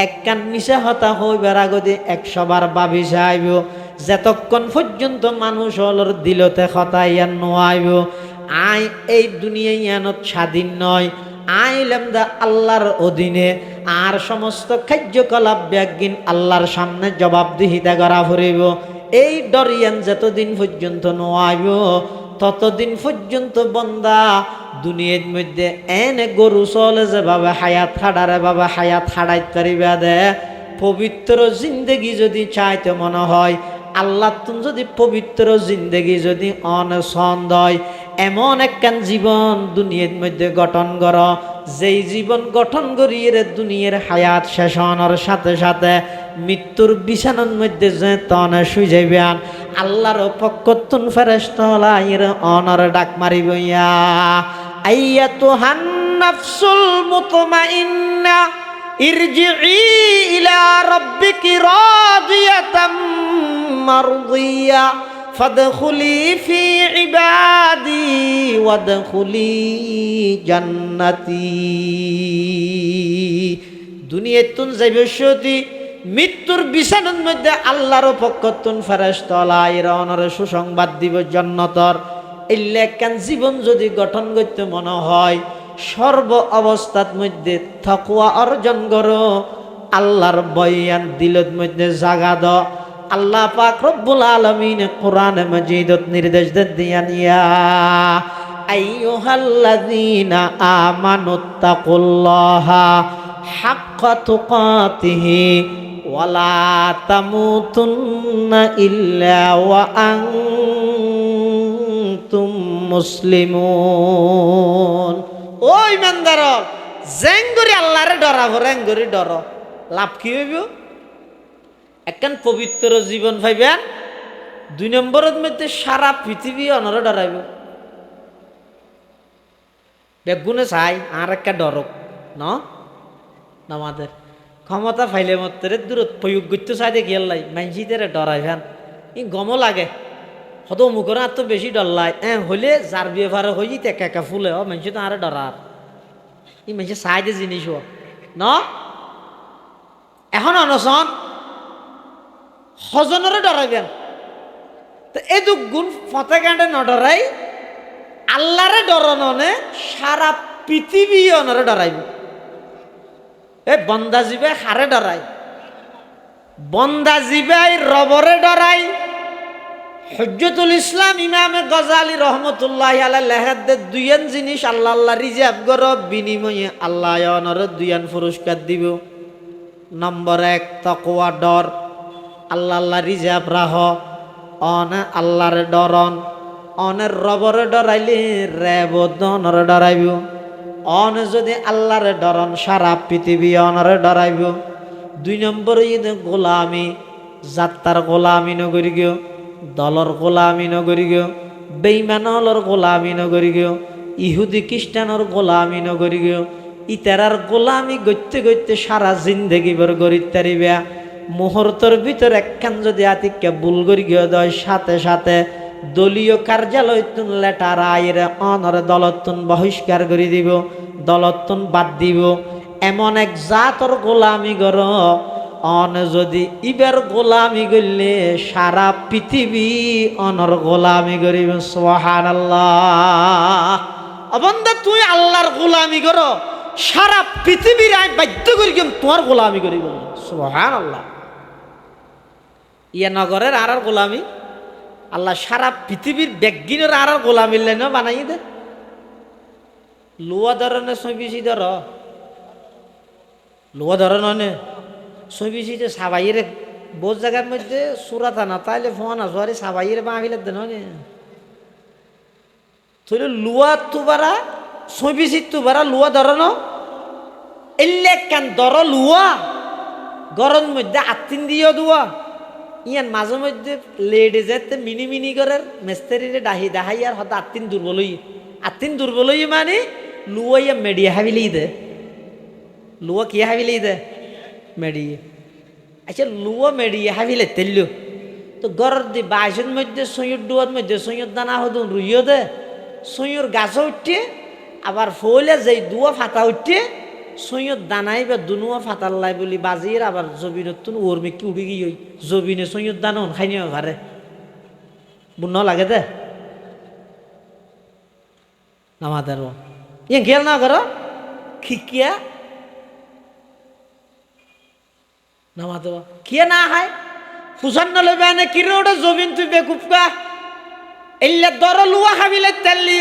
একখান মিশা হতা হইবার আগতে 100 বার ভাবি চাইব। যতক্ষণ পর্যন্ত মানুষ হলর দিলতে খতাইয়ান নোয়াইব, আই এই দুনিয়া ইয়ানত স্বাধীন নয়, আইলাম দা আল্লাহর অধীনে। আর সমস্ত কার্যকলাপ ব্যাগিন আল্লাহর সামনে জবাবদিহিতা করা ফুরিব। এই ডরিয়ান যতদিন পর্যন্ত নোয়াইব, ততদিন পর্যন্ত বন্দা দুনিয়ার মধ্যে এনে গরু চলে যে বাবা হায়াত হাডারে বাবা হায়াত হাডাই তারিবা দে। পবিত্র জিন্দেগি যদি চাইতে মনে হয়, আল্লাহ তুমি যদি পবিত্র জিন্দেগি যদি অনসন্দ হয়, এমন একখান জীবন দুনিয়ার মধ্যে গঠন কর, যেই জীবন গঠন করিয়ে দুনিয়ার হায়াত শেষ হওয়ার সাথে সাথে মৃত্যুর বিছানার মধ্যে যে তনে শুই যাইবেন, আল্লাহর পক্ষতুন ফেরেশতা এর অনর ডাক মারিব, ইয়া আইয়াতুহান নাফসুল মুতমাইন্না ইরজিই ইলা রাব্বিকি রাদিয়াতাম মারদিয়া ফাদখুলি ফি ইবাদি ওয়াদখুলি জান্নাতি। দুনিয়াতুন যাইবস্যতি মৃত্যুর বিছানার মধ্যে আল্লাহর পক্ষতুন ফেরেশতা এর অনর সুসংবাদ দিব জান্নাতর। এই লেখান জীবন যদি গঠন করতে মনে হয়, সর্ব অবস্থার মধ্যে তাকওয়া অর্জন করো, আল্লাহর বয়ান দিলের মধ্যে জাগা দ। আল্লাহ পাক রব্বুল আলামিন কোরআনে মাজিদত নির্দেশ দেন, ইয়া আইয়ুহাল্লাযীনা আমানুত্তাকুল্লাহা হাক্কা তুকাতিহি ওয়া লা তামুতুন্না ইল্লা ওয়া আনতুম মুসলিমুন। ও ইমানদার, জেঙ্গুরি আল্লাহরে ডরাবো, রেঙ্গুরি ডর, লাভ কি হইব? একখান পবিত্র জীবন পাইবেন। 2 নম্বরের মধ্যে সারা পৃথিবী অনরে ডরাইব। বেগুনে চাই আর একটা ডরক ন আমাদের ক্ষমতা ফাইলে মতের দূরত প্রয়োগ করতে চাই দেখি আল্লাহ মানসিদের ডরাইবেন। ই গমও লাগে হতো মুখর আর তো বেশি ডরলাই হইলে যার বিয়ে ফারে হয়ে যেতে একা একা ফুলে মানুষ তো আরে ডরার ই মানুষের চাই যে জিনিস ন। এখন অনশন হজনরে ডরাইবেন। তো এই গুণ ফতে কাণ্ডে নডরাই আল্লাহরে ডরাননে সারা পৃথিবী অনরে ডরাইব। এ বন্দা জীবে হারে ডরাই, বন্দা জীবাই রবরে ডরাই। হজ্জতুল ইসলাম ইমামে গজালি রহমতুল্লাহ আলাইহি লেহাদে দুইয়ান জিনিস আল্লাহ আল্লাহ রিজার্ভ কর, বিনিময়ে আল্লাহ অনরে দুইয়ান পুরস্কার দিব। নম্বর 1 তাকওয়া ডর, আল্লাহ আল্লাহ রিজার্ভ রাহ, অন আল্লাহরে ডরন, অনের রবরে ডরাইলে রেবদনরে ডরাইব। অন যদি আল্লাহরে ডরন সারা পৃথিবী অনরে ডরাইব। 2 নম্বর গোলামি, যাত্রার গোলামি নগরি গিয়ে, দলর গোলামি নগরি গিয়ে, বেইমানলর গোলামি নগরি গিয়ে, ইহুদি খ্রিস্টানর গোলামি নগরি গিয়ে, ইতারার গোলামি গইতে গইতে সারা জিন্দেগি বর গরিত তারিবা। মুহূর্তের ভিতর একখান যদি আতিককে ভুল করি গিয়ে দেয় সাথে সাথে দলীয় কার্যালয় তুন লেটার আইরে অনরে দলতুন বহিষ্কার করে দিব, দলতুন বাদ দিব। এমন এক জাতর গোলামি গর অন যদি ইবের গোলামি করলে সারা পৃথিবী অনর গোলামি করিব। সুবহানাল্লাহ। অবন্দা তুই আল্লাহর গোলামি কর, সারা পৃথিবীর আই বাধ্য করি তোমার গোলামি করিব। সুবহানাল্লাহ। ইয়া নগরের আর গোলামি আল্লাহ সারা পৃথিবীর ব্যাগিনের আর গোলামির লাইন বানাই দে। লুয়া ধরনের সবিসি ধর, লুয়া ধরনের সবিসিতে সাবাইরে বোঝ জায়গার মধ্যে সুরাত আনা তাইলে ফোন আসো আরে সাবাইরে বাঁভিলে দেন তুই লুয়া তুবারা সবিসি তুবারা লুয়া ধরন এলে কেন ধর লুয়া গরম মধ্যে 8 দিও দুয়া ইয়ান মাঝে মধ্যে লেডে যেতে মিনি মিনি করে মেস্তারিরে ডাহি ডাহাই আর হয়তো 8 দুর্বলই 8 দুর্বলই মানে লুয়া মেডিয়া হাবিলেই দে, লুয়া কি হাবিলেই দে মেডিয়ে। আচ্ছা লুয়া মেডিয়া হাবিলে তেললো তো গরর দি 22 মধ্যে সৈয়দ ডুয়ার মধ্যে সৈয়দ দানা হদুন রুইও দে, সৈয়র গাছও উঠে আবার ফলে যে দুয়া ফাতা উঠে সৈয়দ দানাই বা দুনুয়া ফাতাল্লাই বলি বাজির আবার জবিনতুন ওর মেকি উড়ি গিয়ে জবিনে সৈয়দ দানা খাইনি ঘরে বুন লাগে দে আমাদের ইয়ে গেল না ঘর খিকিয়া নামাতে কিয়ে না হয় ফুসান লইবে না কিরে ওটা জবিন তুই বেকুফকা এল্লা দর লুয়া খাবিলে তেললি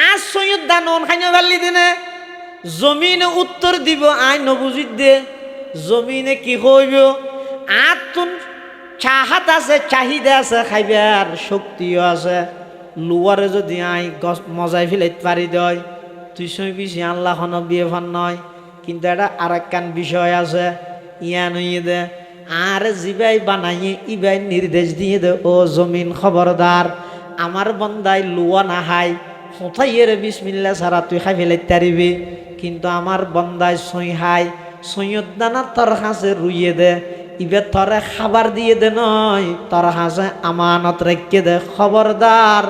আজ সৈয়দ দানন খাইনি পারলি দিনে জমিনে উত্তর দিব আই নবুজিত দে জমিনে কি হইব আর তুন চাহাত আছে চাহিদা আছে খাইবার শক্তিও আছে। লুয়ারে যদি আই গছ মজাই ফেলাই পারি দেয় তুই সই বেশি আল্লাহ খন বিয়ে ফান নয়, কিন্তু এটা আর একখান বিষয় আছে ইয়ান হইয়ে দে আর জিবাই বানাইয়ে ইবাই নির্দেশ দিয়ে দে ও জমিন খবরদার আমার বন্দাই লুয়া না হাই কোথাইয়ের বিসমিল্লা ছাড়া তুই খাই ফেলাই তারিবি, কিন্তু আমার বন্দায় সই হাই সৈয়দ দানা তোর হাসে রুইয়ে দে ইবে তরে খাবার দিয়ে দে নয় তোর হাসে আমানত রেখে দে খবরদার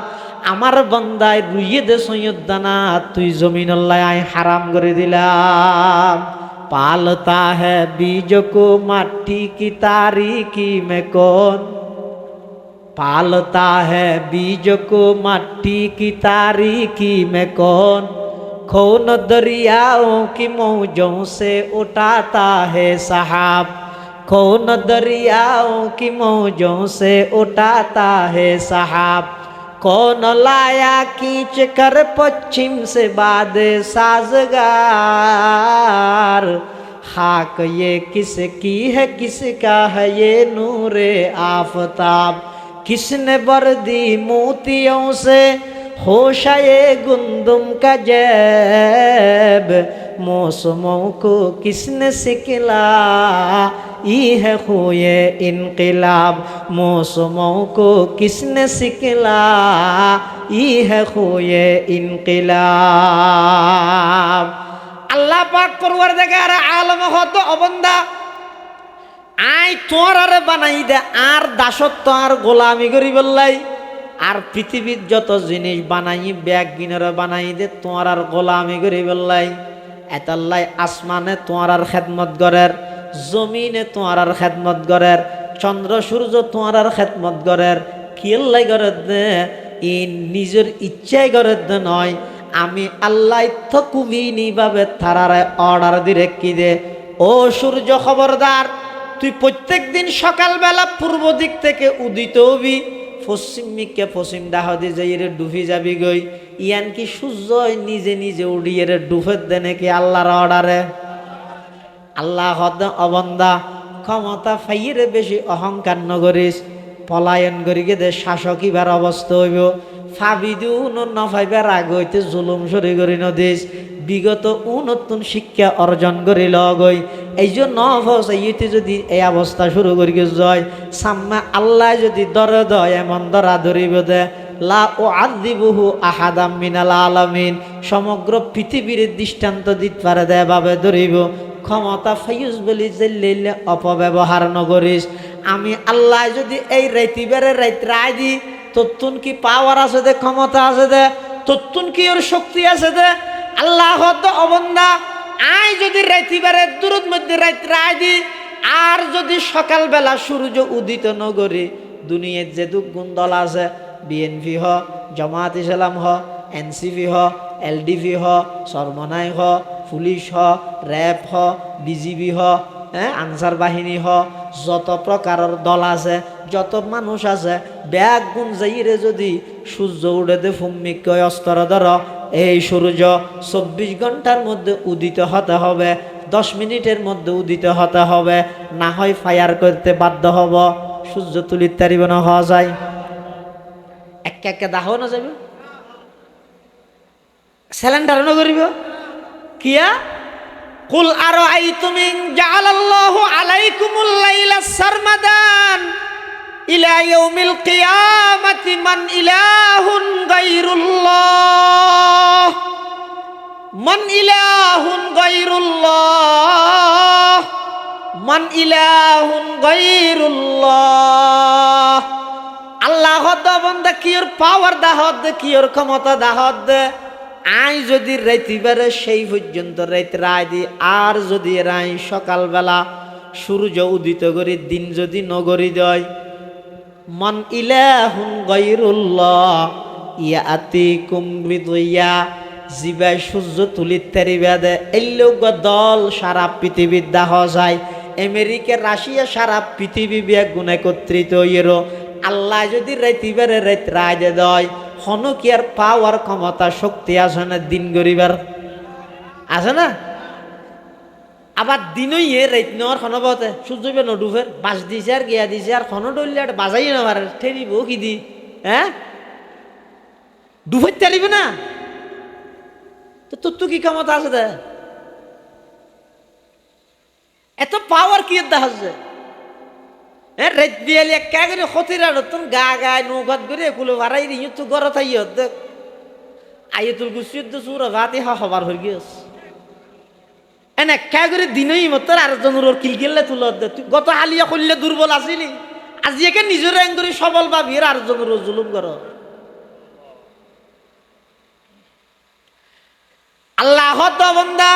আমার বন্দায় রুইয়ে দে সৈয়দ দানা তুই জমিনুল্লাহ আই হারাম করে দিলাম। পালতা है बीज को माटी की तारीकी में कौन, पालता है बीज को माटी की तारीकी में कौन, कौन दरियाओं की मौजों से उठाता है सहाब, कौन दरियाओं की मौजों से उठाता है सहाब, कौन लाया खींच कर पश्चिम से बादे साजगार, खाक ये किसकी है किसका है ये नूरे आफताब, किसने बर दी मोतियों से होशाए गुंदुम का जैब मौसमों को किसने सिखला ई है खोए इनकलाब मौसमों को किसने सिखला ई है खोए इनकलाब। अल्लाह पाक परवरदिगार आलम हतो अबंदा आय तोर आरे बानाई दे आर दासत्व आर गोलामी करी बल्लाई আর পৃথিবীর যত জিনিস বানাই ব্যাগ গিনরে বানাই দে তোমার আর গোলামি করি বললাই এতাল্লাই আসমানে তোমার আর খেদমত গরের জমিনে তোমার আর খেদমত গরের চন্দ্র সূর্য তোমার আর খেদমত গরের কিল্লাই গরের দে ই নিজের ইচ্ছায় গরের দে নয় আমি আল্লাহ থকুবিনি ভাবে তারারে অর্ডার দিয়ে কি দে ও সূর্য খবরদার তুই প্রত্যেক দিন সকালবেলা পূর্ব দিক থেকে উদিত হবি পশ্চিম মিকে পশ্চিম দাহদি যাইরে ডুবি যাবি গই ইয়ান কি সূর্য নিজে নিজে উড়িয়ে ডুফের দে নাকি আল্লাহর অর্ডারে আল্লাহ হদ অবন্দা ক্ষমতা ফাইরে বেশি অহংকার নগরিস পলায়ন করি গে দে শাসক ইবার অবস্থা হইব ফাবিদু নফাইবার আগে হইতে জুলুম সরি করি নদিস বিগত নতুন শিক্ষা অর্জন করি লগই এই জন্য নফসাইতে যদি এই অবস্থা শুরু করি যায় সাম্মা আল্লাহ যদি দরে দয় এমন দরা ধরিব দে লা ও আযিবুহু আহাদাম মিনাল আলামিন সমগ্র পৃথিবীর দৃষ্টান্ত দিত পারে দে ভাবে ধরিব ক্ষমতা ফাইজ বলি জেল্লিলে অপব্যবহার নগরিস আমি আল্লাহ যদি এই রাইতিবারে রাইত রায় দি তত্তুন কি পাওয়ার আছে দে ক্ষমতা আছে দে তত্তুন কি ওর শক্তি আছে দে আল্লাহ হদ অবন্দা আই যদি রাইতিবারে দূরত মধ্যে রাইত রায় দি আর যদি সকালবেলা সূর্য উদিত নগরী দুনিয়ার যে দুগুণ দল আছে বিএনপি হ জামাত ইসলাম হ এনসিপি হ এলডিপি হ সরমনাই হ পুলিশ হ র্যাব হ বিজিবি হ আনসার বাহিনী হ যত প্রকারের দল আছে যত মানুষ আছে ব্যাগ গুণ যাইরে যদি সূর্য উড়ে দে ফুম্মিক অস্তর ধর এই সূর্য 24 ঘন্টার মধ্যে উদিত হতে হবে 10 মিনিটের মধ্যে উদিত হতে হবে না হয় ফায়ার করতে বাধ্য হব সূর্য তুলির তারিব না হওয়া যায় একে একে দাহ না যাবে সিলিন্ডার না করিব কিয়া কুল আরাআইতুম ইন জাআলাল্লাহু আলাইকুমুল লাইলা সারমাদান ইলা ইয়াউমিল কিয়ামাতি মান ইলাহুন গায়রুল্লাহ মান ইলাহুন গায়রুল্লাহ মান ইলাহুন গায়রুল্লাহ আল্লাহ দা বান্দা কির পাওয়ার দাহত দে কির ক্ষমতা দাহত দে আই যদি রাইতিবারে সেই পর্যন্ত রাইত রায় দি আর যদি রাই সকালবেলা সূর্য উদিত করি দিন যদি নগরী দেয় মান ইলাহুন গায়রুল্লাহ ইয়াতিকুম বিদয়া জিবাই সূর্য তুলিত তারিবা দে এই লোক দল সারা পৃথিবীর দাহ যায় আমেরিকা রাশিয়া সারা পৃথিবী বিয়া গুণ একত্রিত হইয়েরো আল্লাহ যদি রাইতিবারে রাইত রায় দে দয় হনো কি আর পাওয়ার ক্ষমতা শক্তি আছে না দিন গরিবার আছে না আবার দিনই এ রাইত নেওয়ার খনবতে সূর্য নডুফের বাস দিছে আর গিয়া দিছে আর খন ডলিলে আর বাজাই না পারে ঠেরিব কি দি হ্যাঁ ডুফের তারিবে না তো তোর তো কি ক্ষমতা আছে দে এত পাওয়ার কি দেখাচ্ছে হ্যাঁ রাত বিয়ালি একা করে ক্ষতির আর তোর গা গায় নৌকাত করে কুলো ভাড়াই দিই তো গড় থাই দেখ আইয়ে তোর গুছিয়ে তো সুর ভাতে হবার হয়ে গিয়েছে এনে একা করে দিনই মতো আর জনের ওর কিলকিললে তুল তুই গত আলিয়া করলে দুর্বল আসিলি আজি একে নিজের র্যাং করে সবল পাবি আর জনের জুলুম কর আল্লাহ বান্দা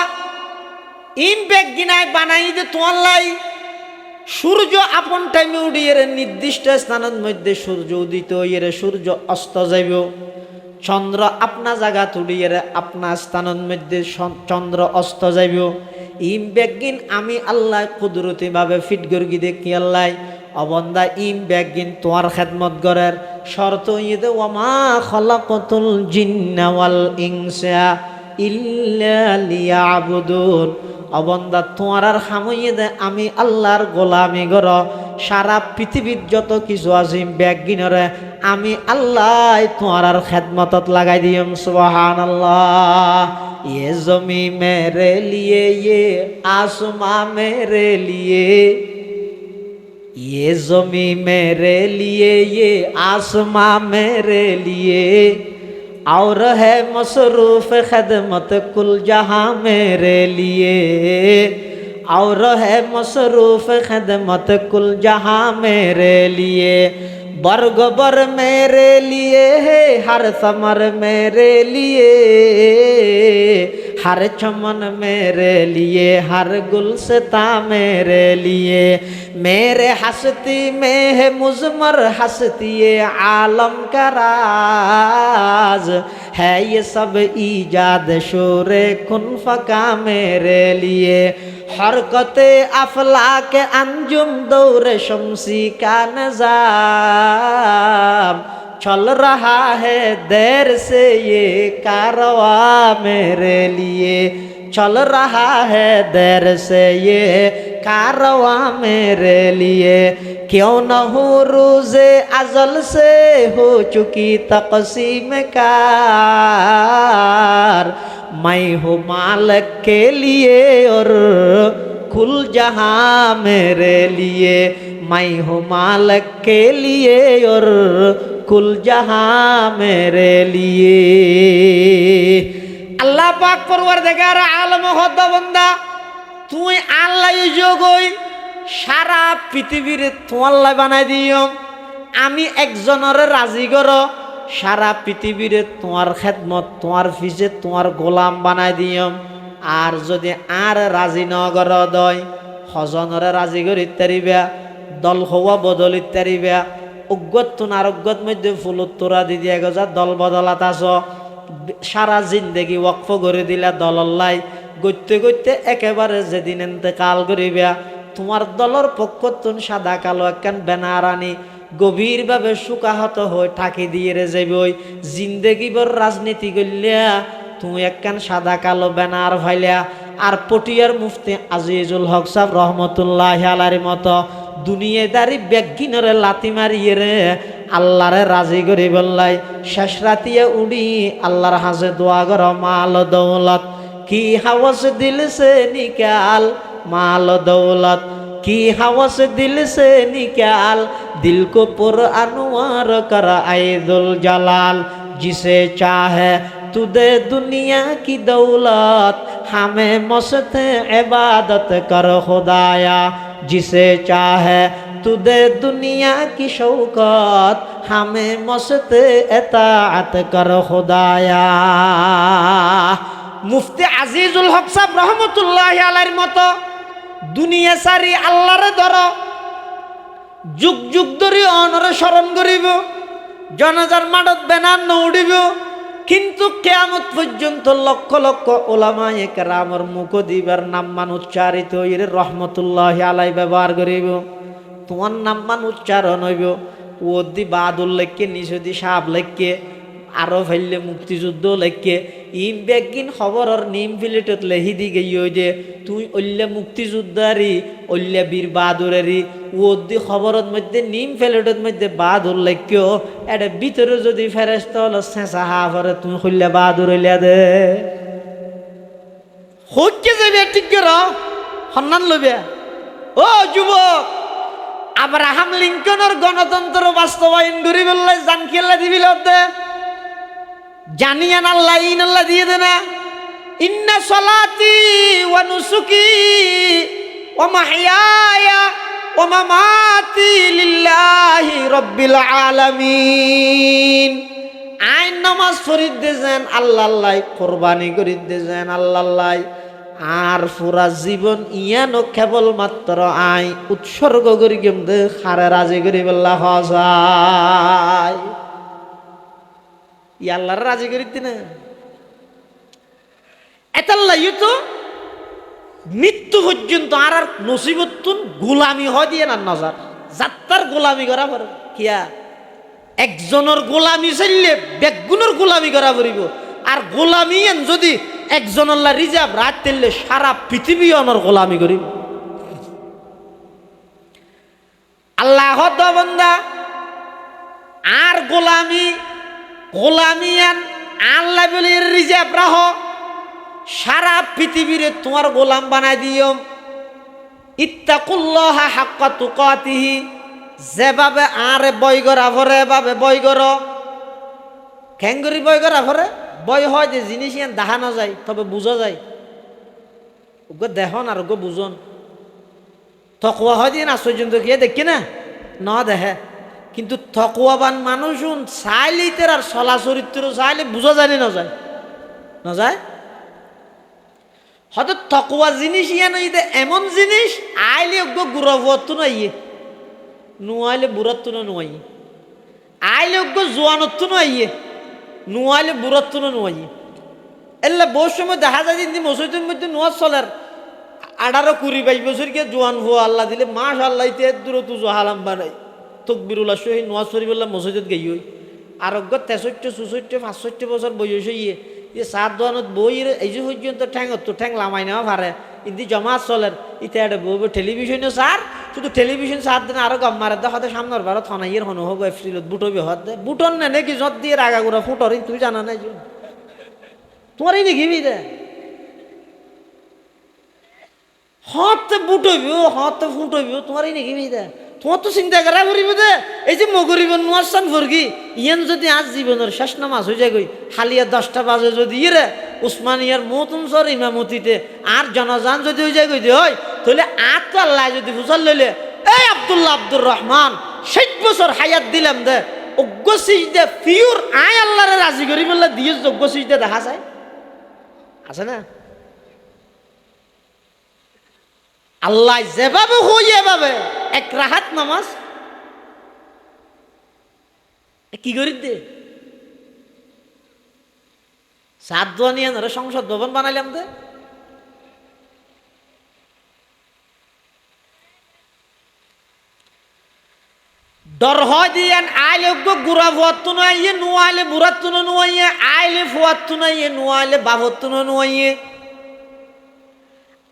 ইমপ্যাক্ট গিনায় বানাই দে তোমার লাই সূর্য আপন টাইমে উড়িয়ে নির্দিষ্ট স্থানের মধ্যে সূর্য উদিত হইয়ে সূর্য অস্ত যাইব চন্দ্র আপনা জায়গা তুলিয়ে আপনা স্থানের মধ্যে চন্দ্র অস্ত যাইব ইমপ্যাক্ট আমি আল্লাহ কুদরতি ভাবে ফিট গর্গি দেখি আল্লাহ অবন্দা ইমপ্যাক্ট তোমার খেদমত গরের শর্ত ইয়ে দে ওমা খলাকতুল জিন্না ওয়াল ইনসা ইল্লা লিয়াবুদুন অবন্দা তোমার আর হামইয়ে দে আমি আল্লাহর গোলামি গর সারা পৃথিবীর যত কিছু আছে ব্যাগিনরে আমি আল্লাহ তোমার খেদমতত লাগাই দিম সুবহানাল্লাহ। ये जमी मेरे लिए ये आसमां मेरे लिए, ये जमी मेरे लिए ये आसमां मेरे लिए, और है मसरूफ खदमत कुल जहां मेरे लिए, और है मसरूफ खदमत कुल जहां मेरे लिए, बर्ग बर मेरे लिए है हर समर मेरे लिए, हर चमन मेरे लिए हर गुलसिता मेरे लिए, मेरे हस्ती में है मुजमर हस्ती आलम का राज, है ये सब ईजाद शोरे कुन फका मेरे लिए, हरकते अफलाक अंजुम दौर शमसी का निज़ाम, चल रहा है देर से ये कारवा मेरे लिए, चल रहा है देर से ये कारवा मेरे लिए, क्यों न हो रोज़े अज़ल से हो चुकी तक़सीम कार, मैं हूँ मालिक के लिए और कुल जहां मेरे लिए, मैं हूँ मालिक के लिए और कुल जहां मेरे लिए। আল্লাহ পাক পরওয়ারদিগার আলম খোদা বান্দা তুই আল্লাহ যোগই সারা পৃথিবীর তোমাল্লাই বানাই দিও, আমি একজনের রাজি করো সারা পৃথিবীর তোমার খেদমত তোমার ফিজে তোমার গোলাম বানাই দিও। আর যদি আর রাজি ন কর দয় হজনরে রাজি করি তারিবা, দল হওয়া বদল ইত্যারিবা, অজ্ঞত তুন আর অজ্ঞত মধ্যে ফুলত তোরা দি দিয়া গজা দল বদলাত আস, সারা জিন্দেগি ওয়াকফ করে দিলা দলল্লাই, গইতে গইতে একেবারে যেদিন এতেকাল করিবা তোমার দলর পক্ষ তুন সাদা কালো একখান ব্যানার আনি গভীরভাবে সুকাহত হয়ে ঠাকি দিয়ে রে যাবই, জিন্দেগি বর রাজনীতি করলিয়া তুমি একখান সাদা কালো ব্যানার ভাইলা। আর পটিয়ার মুফতি আজিজুল হক সাহেব রহমতুল্লাহ আলাইহির মতো দুনিয়াদারি ব্যাগিনরে লাতি মারিয়ে রে আল্লাহরে রাজি করি বললাই, শেষ রাতিয়া উড়ি আল্লাহর হাজে দোয়া কর মাল দৌলত কি হাওয়াস দিল সে নিকাল, माल दौलत की हवस दिल से निकाल, दिल को पुर अनवार कर ऐदुल जलाल, जिसे चाहे तू दे दुनिया की दौलत, हमें मस्त इबादत कर खुदाया, जिसे चाहे तू दे दुनिया की शौकत, हमें मस्त इताअत कर खुदाया। मुफ्ती আজিজুল হক সাহেব রহমতুল্লাহি আলাইহির মতো দুনিয়া সারি আল্লাহরে ধর যুগ যুগ ধরে অনরে স্মরণ করিব, জনাজার মাঠত বেনার নউড়িব, কিন্তু কিয়ামত পর্যন্ত লক্ষ লক্ষ উলামায়ে কেরামের মুখ দিবার নাম মান উচ্চারিত হইরে রহমতুল্লাহি আলাইহি ব্যবহার করিব, তোমার নাম মান উচ্চারণ হইব, ওদি বাদুল লেখকে নিষদি সাহাব লেখকে আরো ফেললে মুক্তিযুদ্ধ লেখকে ইম বেগিন খবরের নিম ফিলেটত লেহি দি গিয়ে যে তুই অল্যা মুক্তিযুদ্ধারি অল্যা বীর বাহাদুরেরই ওদি খবরের মধ্যে নিম ফিলেটত মধ্যে বাহাদুর লেখিও এটা ভিতরে যদি ফেরেস্তা হলো শেষা হা পরে তুমি হল্যা বাহাদুর হইলা দে হচ্ছে যাবে ঠিক করো সন্ধান লইবে। ও যুবক, আব্রাহাম লিঙ্কনের গণতন্ত্র বাস্তবায়ন করি বললে জান খেলা দিবিল দে জানিয়ান আল্লাহ ইন আল্লাহ দিয়ে দে না, ইন্না সলাতি ওয়া নুসুকি ওয়া মাহইয়ায়া ওয়া মামাতি লিল্লাহি রাব্বিল আলামিন। আইন নামাজ পড়িত দেন আল্লাহ আল্লাহ, কুরবানি করিত দেন আল্লাহ আল্লাহ, আর পুরা জীবন ইয়ানো কেবল মাত্র আই উৎসর্গ করি কেমদে খারে রাজি করি বল্লা হজায় আল্লাহর রাজি করিতে না এতাল্লা তো মৃত্যু পর্যন্ত আর আর নসিবতুন গোলামি হয় দিয়ে না নজর যাত্রার গোলামি করা পর কিয়া একজনের গোলামি চাইলে বেগুনের গোলামি করা পড়িব, আর গোলামি যদি একজনের রিজার্ভ রাত তেললে সারা পৃথিবী অনর গোলামি করিব। আল্লাহ বান্দা আর গোলামি গোলামিয়ান আল্লাহ বলে রিজার্ভ রাহ, সারা পৃথিবীরে তোমার গোলাম বানাই দিও। ইত্তাকুল্লাহ হাক্কা তুকাতিহি, যেভাবে আরে বই করা ভরে এভাবে বই কর। খেঙ্গুরি বই করা ভরে বই হয় যে জিনিস ইয়ান দেখানো যায়, তবে বুঝা যায়। ওকে দেখন আর ওকে বুঝন। তকুয়া হয় দিয়ে আশ্চর্য গিয়ে দেখি না না দেখে, কিন্তু তকুয়াবান মানুষ চাইলেই আর চলা চরিত্র চাইলে বুঝা যায় না যায় না যায়। হয়তো তকুয়া জিনিস ইয়ান এমন জিনিস আইলে ওকে গুরবত্তু নাইয়ে, নুয়াইলে বুড়াত্তু না নুয়াইয়ে, আইলে ওকে জোয়ানত্তু নাইয়ে, নুয়াইলে বুড়াত্তু না নুয়াইয়ে। এলে বহু সময় দেখা যায় যে মসজিদের মধ্যে নোয়া চলার 18-20 বছর গিয়ে জোয়ান হো আল্লাহ দিলে মাস আল্লাহ ইতে দূর তু জহালাম বানাই তকবিরুল্লাহ শহীদ নোয়াজ শরীফুল্লাহ মসজিদত গেই হই। আরোগ্য 63-64-65 বছর বয়স হইয়ে যে সাত দোয়ানত বই এই যে পর্যন্ত ঠ্যাঙত ঠ্যাং লামাই নেওয়া পারে ইন্দি জমা চলের ইতে একটা বউ টেলিভিশনে সার শুধু টেলিভিশন সার দিন আরো গম মারে দে হয়তো সামনের ভারত হনাইয়ের হন হোক এপ্রিলত বুটবি হত দে বুটন নে নাকি যত দিয়ে রাগাগুড়া ফুটরি তুই জানা নাই যে তোমার এই নাকি দে হতে বুটবি হতে ফুটবি তোমার এই নাকি দে তোমার তো চিন্তা করা করিব দে। এই যে মগরিব নোয়াসান ফরগি ইয়ান যদি আজ জীবনের শেষ নামাজ হয়ে যায় গই হালিয়া 10টা বাজে যদি ইরে উসমানিয়ার মতুনসর ইমামতিতে আর জনজান যদি হয়ে যায় গই হয় তাহলে আর তো আল্লাহ যদি ফুসাল লইলে এই আব্দুল্লাহ আব্দুর রহমান 60 বছর হায়াত দিলাম দে অজ্ঞ সিজদে পিওর আয় আল্লাহরে রাজি করি বললে দিয়ে যোগ্য সিজদে দেখা যায় আছে না। আল্লাহ যেভাবে হই এভাবে এক রাহাত নামাজ কি করি দে সাত দোয়া নিয়ে সংসদ ভবন বানাইলাম দে। ডর হয় দিয়ান আইলে গুড়া ফুয়াত্তু নাইয়ে নুয়াইলে বুড়াত্তু নুয়াইয়ে আইলে ফুয়াত্তু নাইয়ে নুয়াইলে বাবত্তু নুয়াইয়ে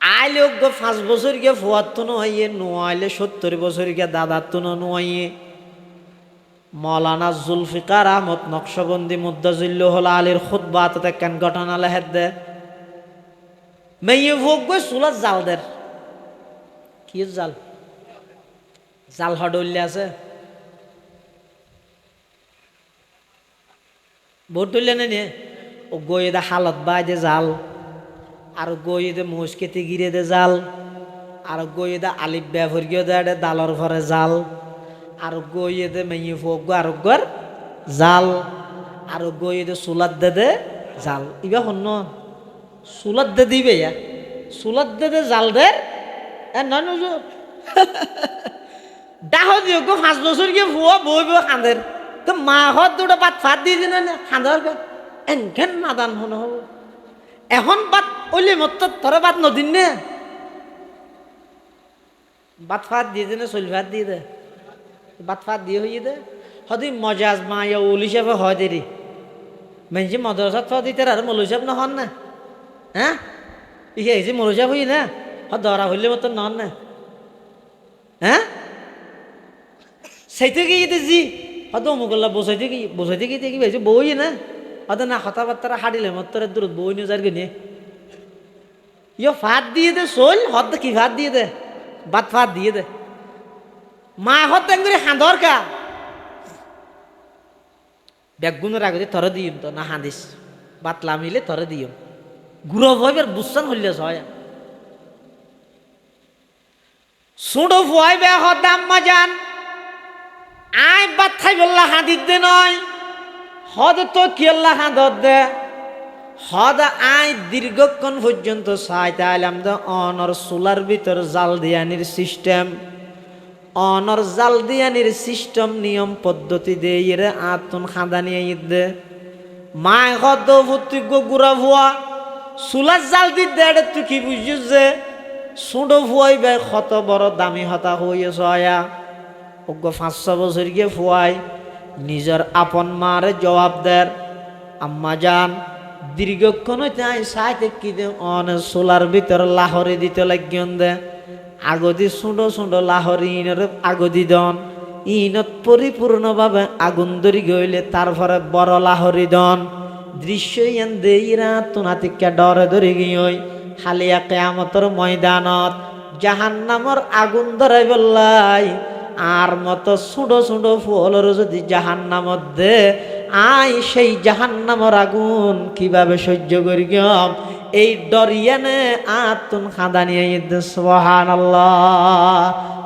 আইলে 5 বছর গিয়ে ফুয়াত্তু নইয়ে নুয়াইলে 70 বছর গিয়ে দাদাত্তু নুয়াইয়ে। মৌলানা জুলফিকার আহমদ নকশবন্দি মুদ্দাজিল্লুহুল আলীর খুতবাতে কেন ঘটনা লেখে দে মেয়ে ভোগ গই চুলার জাল দের কি জাল জাল হডল্লে আছে ভোট ধরলে নে ও গই দা হালত বাই দে জাল আর গই দে মুসকেতে গিরে দে জাল আর গই দে আলিফ ব্যবহার গিয়ে দে দালর ভরে জাল আর গই দে মেয়ে ভোগ আর গর জাল আর গই দে চুলাত দে জাল ইবা হন চুলাত দে দিবে চুলাত দে জাল দে নয় নজর ডাহ দিও 5 বছর গিয়ে ফুয়া বই বই খাঁদের তো মা হত দুটো বাত ফাত দিয়ে দিন খাঁদার এনখান নাদান হন হব এখন বাত ওইলে মত ধরে বাত নদিন নে বাত ফাত দিয়ে দে না চল ফাত দিয়ে দে বাত ফাত দিয়ে হইয়ে দে হদি মজাজ মা ইয়া ওল হিসাবে হয় দেরি মেনজি মদরসাত ফাত দিতে আর মৌল হিসাব না হন না হ্যাঁ ইয়ে এই যে মৌল হিসাব হই না হ ধরা হইলে মতো নন না হ্যাঁ সেইতে গিয়ে জি হয়তো মুগল্লা বসাইতে গিয়ে দেখি ভাইছে বই না হয়তো না কথাবার্তা হাঁটিলে মতরে দূর বই নিয়ে যার গিয়ে ইয়ে ফাত দিয়ে দে চল হত কি ফাত দিয়ে দে বাত ফাত দিয়ে দে মা হত করে হাঁদর কা বেগুনের আগে থরে দিম তো না হাঁদিস বাত লামিলে থরে দিম গুড়ো ভয় বুঝছান হইলে হয় সুডো ভয় বে হদাম মাজান আই বাত খাই বললা হাঁদিত দে নয় হদ তো কেল্লা হাঁদত দে হদ আই দীর্ঘক্ষণ পর্যন্ত চাইতে আইলাম দে অনর চুলার ভিতর জাল দিয়ানির সিস্টেম অনর জাল দিয়ানির সিস্টেম নিয়ম পদ্ধতি দে ইরে আতুন খাঁদানি ঈদ দে মায় হদ ভর্তিজ্ঞ গুড়া ভুয়া চুলার জাল দি দে তুই কি বুঝছিস যে সুডো ভুয়াই বে কত বড় দামি হতা হইয়েছ আয়া 5-6 বছর গিয়ে ফুয়াই নিজের আপন মারে জবাব দেয় আম্মা যান দীর্ঘক্ষণ চাইতে কি দে অনে সোলার ভিতর লাহরি দিতে লাগিয়ন দে আগদি সুঁডো সুঁডো লাহরি আগদি দন ইনত পরিপূর্ণভাবে আগুন ধরি গইলে তারপরে বড় লাহরিদন দৃশ্য ইয়ান দেইরা তুনাতিকা ডরে ধরি গিয়ে হালিয়া কেয়ামতর ময়দানত জাহান্নামর আগুন ধরাই বললাই আর মতো ছোট ছোট ফুলর যদি জাহান্নামত দে আই সেই জাহান্নামর আগুন কিভাবে সহ্য করি গম এই ডরিয়ানে আতুন খাদানিয়ে সুবহানাল্লাহ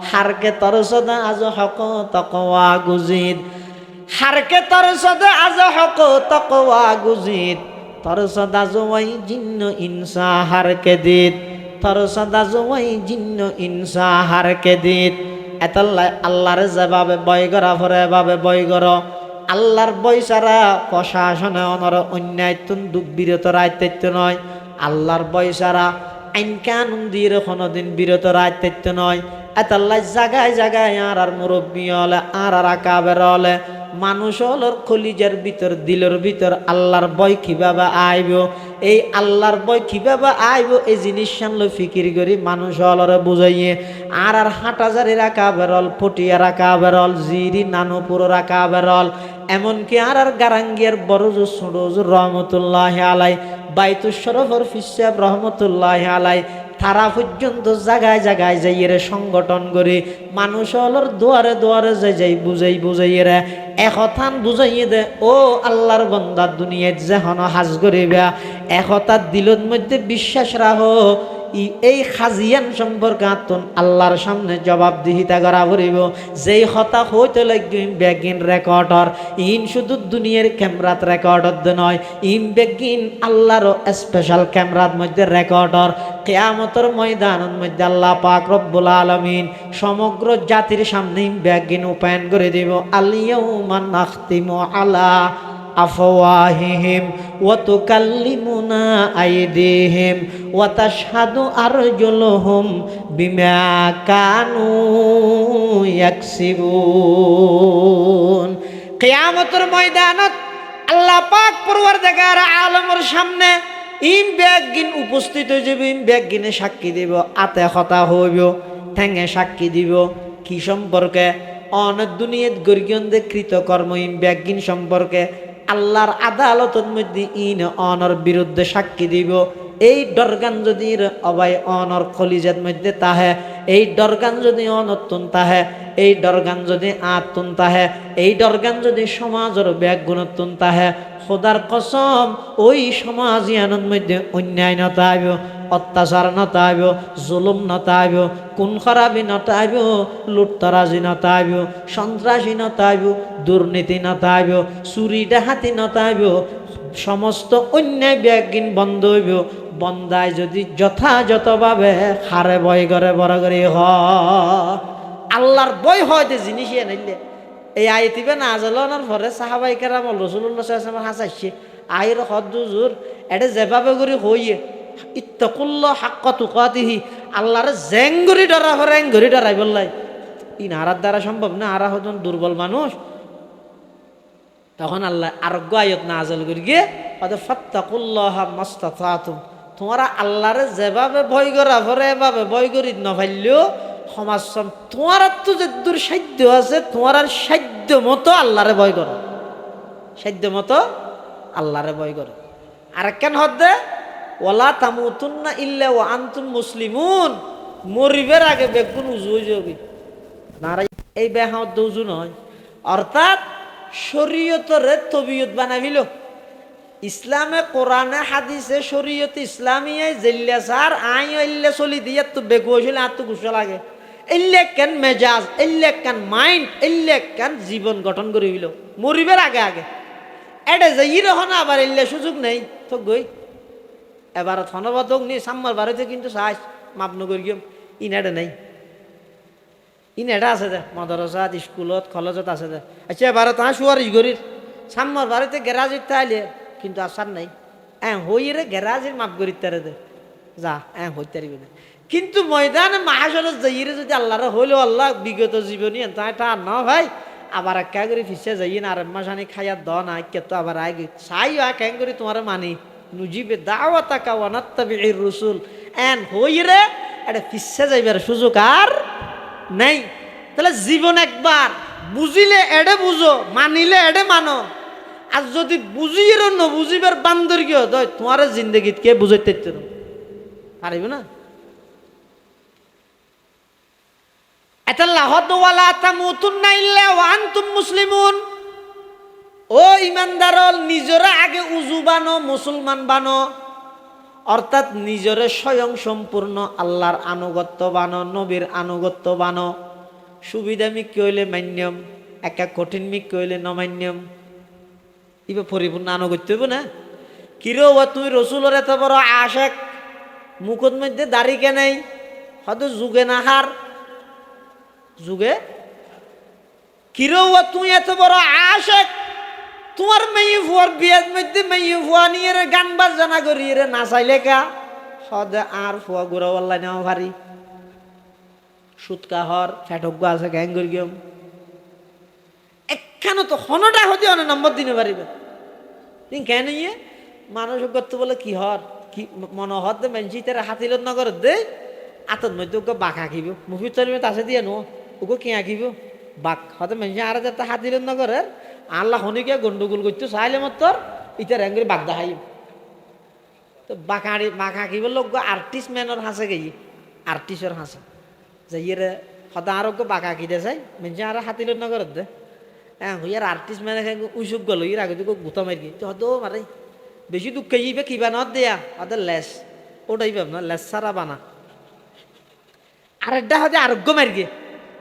হারকে তর সদা আজ হক তকওয়া গুজিদ হারকে তর সদা আজ হক তকওয়া গুজিদ তর সদা জওয়াই জিন্ন ইনসা হারকে দিত তর সদা জওয়াই জিন্ন ইনসা হারকে দিত এতাল্লাই আল্লাহর যেভাবে বয় করা ফরে এভাবে বয় কর আল্লাহর বই ছাড়া প্রশাসনে অনর অন্যায় দুঃখ বিরত রাইত্য নয় আল্লাহর বই ছাড়া আইন কানুন দিয়ে কোনোদিন বিরত রাইত্য নয় এতাল্লাই জাগায় জাগায় আর মুরব্বী হলে আর আকাবের হলে মানুষ হলর কলিজার ভিতর দিলের ভিতর আল্লাহর বয় কিভাবে আইব এই আল্লাহর বয় কিভাবে আইব এই জিনিস সামলে ফিকির করি মানুষ হলরে বুঝাইয়ে আর হাটাজারি রাখা বেরল পটিয়া রাখা বেরল জিরি নানুপুর রাখা বেরল এমনকি আর গারাঙ্গিয়ার বড়জুর ছোটজুর রহমতুল্লাহ আলাই বাইতুল শরফর ফিসাব রহমতুল্লাহ আলাই তারা পর্যন্ত জায়গায় জায়গায় যাইয়ে সংগঠন করে মানুষ হলর দুয়ারে দুয়ারে যাই বুঝাই রে একথান বুঝাইয়ে দে ও আল্লাহর বন্দার দুনিয়ায় যেহন হাজ করিবা একতার দিলত মধ্যে বিশ্বাস রাখো এই খাজিয়ান সম্পর্কে আত্মন আল্লাহর সামনে জবাবদিহিতা করা করিব যেই হতা হইতে লাগবে বেগিন রেকর্ডর ইন শুধু দুনিয়ার ক্যামেরাত রেকর্ডর নয় ইন বেগিন আল্লাহর স্পেশাল ক্যামেরার মধ্যে রেকর্ডর কিয়ামতের ময়দানের মধ্যে আল্লাহ পাক রব্বুল আলামিন সমগ্র জাতির সামনে বেগিন উপায়ন করে দিব আল-ইয়াউমা নাখতিমু আলা আফওয়াহিহিম ওয়া তুকাল্লিমুনা আইদিহিম ওয়া তাশহাদু আরজুলুহুম বিমা কানু ইয়াকসিবুন কিয়ামতের ময়দানত আল্লাহ পাক পরওয়ারদিগার আলমের সামনে ইম বেগিন উপস্থিত হয়ে যাবে ইম বেগিনে সাক্ষী দিব আতে কথা হইব ঠেঙে সাক্ষী দিব কি সম্পর্কে অনেক দুনিয়াত গরিগন্দে কৃতকর্ম ইম বেগিন সম্পর্কে আল্লাহর আদালতের মধ্যে ইন অনর বিরুদ্ধে সাক্ষী দিব এই ডরগান যদি অবাই অনর কলিজার মধ্যে তাহে এই ডরগান যদি অনতুন তাহে এই ডরগান যদি আতুন তাহে এই ডরগান যদি সমাজের ব্যাগুণতুন তাহে খোদার কসম ওই সমাজিয়ানের মধ্যে অন্যায় নতাইব অত্যাচার নতাইব জুলুম নতাইব কোন খারাপি নতাইব লুটতরাজি নতাইব সন্ত্রাসী নতাইব দুর্নীতি নতাইব চুরি ডাহাতি নতাইব সমস্ত অন্যায় ব্যাগিন বন্ধ হইব বন্দায় যদি যথাযথভাবে হারে বয় করে বড় করে আল্লাহর বই হয়তো জিনিসই নাইলে এই আইতিবে না আজলানোর পরে সাহাবাই কেরাম রসুল্লাহ সাল্লাল্লাহু হাসাইছে আইর হদ্দুজুর এটা যেভাবে করে হইয়ে ইত্তাকুল্লাহ হাক্কা তুকাতিহি আল্লাহর জেঙ্গুরি ডরা হরে এঙ্গুরি ডরাই বললাই ই নারার দ্বারা সম্ভব না আরা হজন দুর্বল মানুষ তখন আল্লাহ আরোগ্য আয়ত নাযিল করে গিয়ে অর্থাৎ ফাত্তাকুল্লাহ মাস্তাতাতুম তোমরা আল্লাহরে যেভাবে ভয় করা ভরে এভাবে ভয় করি নফাইলেও সমাজ তোমার তো যে দূর সাধ্য আছে তোমার আর সাধ্য মতো আল্লাহরে ভয় করো সাধ্য মতো আল্লাহরে ভয় করো আর কেন হদ্দে ওয়ালা তামুতুন্না ইল্লা ওয়া আনতুম মুসলিমুন মরিবের আগে বেগুন উজু হয়ে যাবে না এই বেহাত উজু নয় অর্থাৎ শরীয়তরে তবিয়ত বানাইল ইসলামে কোরআনে হাদিসে শরীয়ত ইসলামিয়ায় জেল্লা সার আই ইল্লে চলি দিয়ে তো বেগু হইলে আর তো গুসা লাগে এল্লে কেন মেজাজ এল্লে কেন মাইন্ড এল্লে কেন জীবন গঠন করে হইল মরিবের আগে আগে এটা যে ইরহন আবার এল্লে সুযোগ নেই তো গই এবার ধন্যবাদ হোক নি সাম্মার বাড়িতে কিন্তু সাইজ মাপ নগর গিয়ে ইনাটা নেই ইনাটা আছে দে মাদ্রাসাত স্কুলত কলেজত আছে দে আচ্ছা এবার তা সুয়ারিশ গরির সাম্মার বাড়িতে গ্যারাজত তাইলে কিন্তু আসার নাই হইরে গ্যারাজের মাপ গরির তারে দে যা হইতে পারবি না কিন্তু ময়দানে মাহাসরত যাইরে যদি আল্লাহর হইলেও আল্লাহ বিগত জীবনী তা না ভাই আবার একা করে ফিসে যাই না আর মাসানি খাইয়া দ না কে তো আবার আগে চাই কেন করে তোমার মানি নুজিবে দাওয়াতাকা ওয়া নাত্তাবিউর রাসূল হইরে এটা ফিসে যাইবার সুযোগ আর নেই তাহলে জীবন একবার বুঝিলে এডে বুঝো, মানিলে এডে মানো। আর যদি বুঝিয়ে ন বুঝিবার বান্দর কি হয়, তোমার জিন্দগিত কে বুঝাইতে পারিব না। মুসলিমুন, ও ইমানদার, নিজরে আগে উজু বানো, মুসলমান বানো, অর্থাৎ নিজরে স্বয়ং সম্পূর্ণ আল্লাহর আনুগত্য বানো, নবীর আনুগত্য বানো। সুবিধা মিক কইলে মান্যম, একা কঠিন মিক কইলে নমান্যম। ইবা পরিপূর্ণ আনুগত্য হইব না। কিরো তুমি রসুলের এত বড় আশেক, মুখত মধ্যে দাড়ি কে নাই, হয়তো যুগে না হার যুগে। কিরো তুমি এত বড় আশেক, তোমার মেয়ে ফুয়ার বিয়ের মধ্যে মেয়ে ফুয়া নিয়ে গান বাজনা করি রে নাচাইলে কা সদে আর ফুয়া গুড়া বললাই নেওয়া ভারী সুতকা হর ফ্যাটক আছে গ্যাং করি গিয়ে একখানো তো হনটা হতে অনেক নম্বর দিনে পারিবে। তুমি কেন ইয়ে মানুষ করতে বলে কি হর কি মনে হর দে মেনছি তারা হাতিলত নগর দে আতর মধ্যে ওকে বাঘ আঁকিব মুফি চলবে তাছে দিয়ে নো ওকে কে আঁকিব বাঘ হয়তো মেনছি আর যাতে হাতিলত নগরের আল্লাহ হনিকে গন্ডগোল করতে চাইলে মত ইটার এঙ্গুরি বাঘ দেখাই তো বাঁকাড়ি বাঘ আঁকিব লোক আর্টিস্ট ম্যানের হাসে গেই আর্টিস্টর হাসে যাইয়ে হয়তো আরো বাঘ আঁকিতে চাই মেনছি আর হাতিলত নগরের দে হ্যাঁ হইয়ার আর্টিস্ট মানে উইসুক গেল ইর আগে তোকে গুতা মারি তো হয়তো মারে বেশি দুঃখ ইবে কিবা নত দেয়া হয়তো লেস ওটাই পাব না লেস সারা বানা আরেকটা হয়তো আরোগ্য মারি গে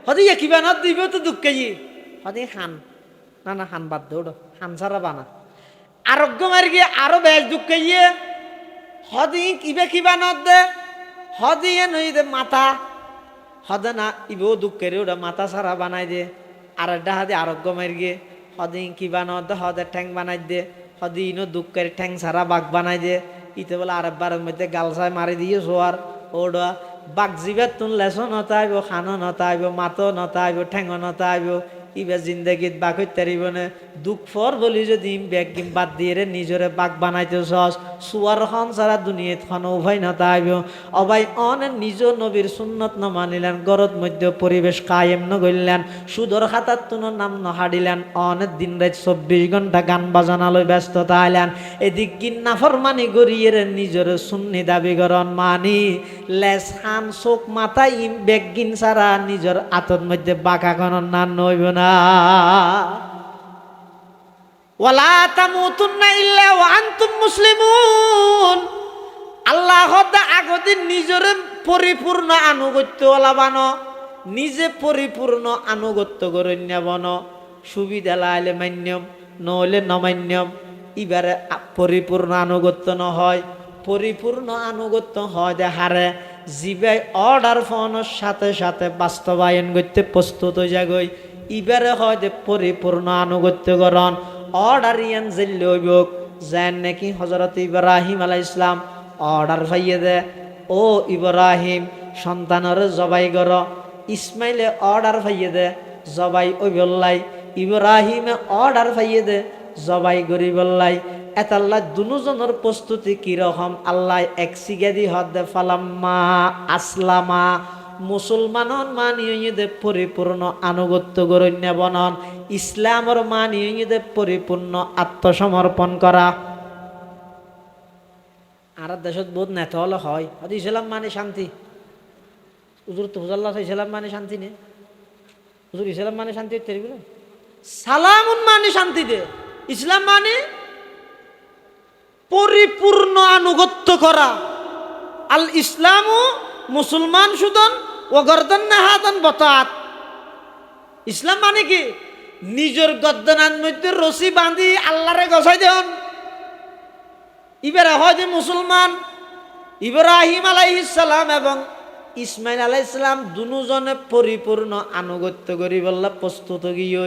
হয়তো ইয়ে কিবা নত দিব তো দুঃখ হয়তো খান না না খান বাদ দে ওটা খান সারা বানা আরোগ্য মারি গিয়ে আরো বেশ দুঃখ ইয়ে হয়তো কিবা কিবা নত দে হয়তো ইয়ে নই দে মাথা হয়তো না ইবেও দুঃখের ওটা মাথা সারা বানাই দে আর হাতে আরোগ্য মারি গে হদিন কিবা নদ হদের ঠ্যাং বানাই দে হদিন দুঃখের ঠ্যাং সারা বাঘ বানাই দে ইতে বলে আরেকবারের মধ্যে গালসায় মারি দিয়ে শোয়ার ওডা বাঘ জিবের তুন লেসো নতাইব খানো নতাইব মাতো নতাইব ঠ্যাং নতাইব ইবে জিন্দগিত বাঘ হইতারিব না দুঃখ ফর বলি যদি ব্যাগ গিম বাদ দিয়ে রে নিজরে বাঘ বানাইতে সস সুয়ার খন সারা দুনিয়াত খন উভয় নতাইব অবাই অন নিজ নবীর সুন্নত ন মানিলেন গরত মধ্যে পরিবেশ কায়েম ন গইলেন সুদর খাতার তুন নাম নহাডিলেন অন দিন রাত 24 ঘন্টা গান বাজানা লই ব্যস্ত তাইলেন এদিক গিন নাফরমানি গরিয়ে রে নিজর সুন্নি দাবি করন মানি লেস খান চোখ মাথা ইম ব্যাগ গিন সারা নিজর আতর মধ্যে বাঁকা কনন না নইব না ওয়ালা তামুতুন্না ইল্লা ওয়া আনতুম মুসলিমুন আল্লাহ আগদিন নিজরে পরিপূর্ণ আনুগত্য ওলা বানো নিজে পরিপূর্ণ আনুগত্য করেন বনো সুবিধা লাইলে মান্যম নহলে নমান্যম ইবারে পরিপূর্ণ আনুগত্য নহয় পরিপূর্ণ আনুগত্য হয় দেহারে জিবাই অর্ডার ফোনের সাথে সাথে বাস্তবায়ন করতে প্রস্তুত হয়ে যাগই ইবারে হয় যে পরিপূর্ণ আনুগত্য করণ অর্ডার ইয়ান জেলে হইব যেন নাকি হজরত ইব্রাহিম আলাইহিস সালাম অর্ডার পাইয়ে দে ও ইব্রাহিম সন্তানের জবাই কর ইসমাইলে অর্ডার পাইয়ে দে জবাই ওই বললাই ইব্রাহিমে অর্ডার পাইয়ে দে জবাই করি বললাই এতাল্লাহ দুজনের প্রস্তুতি কিরকম আল্লাহ এক সিগাদি হদ দে ফালাম্মা আসলামা মুসলমানন মানিয়ে দে পরিপূর্ণ আনুগত্য গরণ্য বনন ইসলামর মানিয়ে দে পরিপূর্ণ আত্মসমর্পণ করা আর দেশত বহুত নেতা হলে হয় হয়তো ইসলাম মানে শান্তি হুজুর তো হুজাল্লাহ ইসলাম মানে শান্তি নে হুজুর ইসলাম মানে শান্তি সালামুন মানে শান্তি দে ইসলাম মানে পরিপূর্ণ আনুগত্য করা আল ইসলামু মুসলমান সুদন ও গর্দন নাহাদন বতাত ইসলাম মানে কি নিজের গর্দনার মধ্যে রশি বাঁধি আল্লাহরে গছাই দেন ইবারে হয় যে মুসলমান ইব্রাহিম আলাইহিস সালাম এবং ইসমাইল আলাইহিস সালাম দুজনে পরিপূর্ণ আনুগত্য করি বললা প্রস্তুত গিয়ে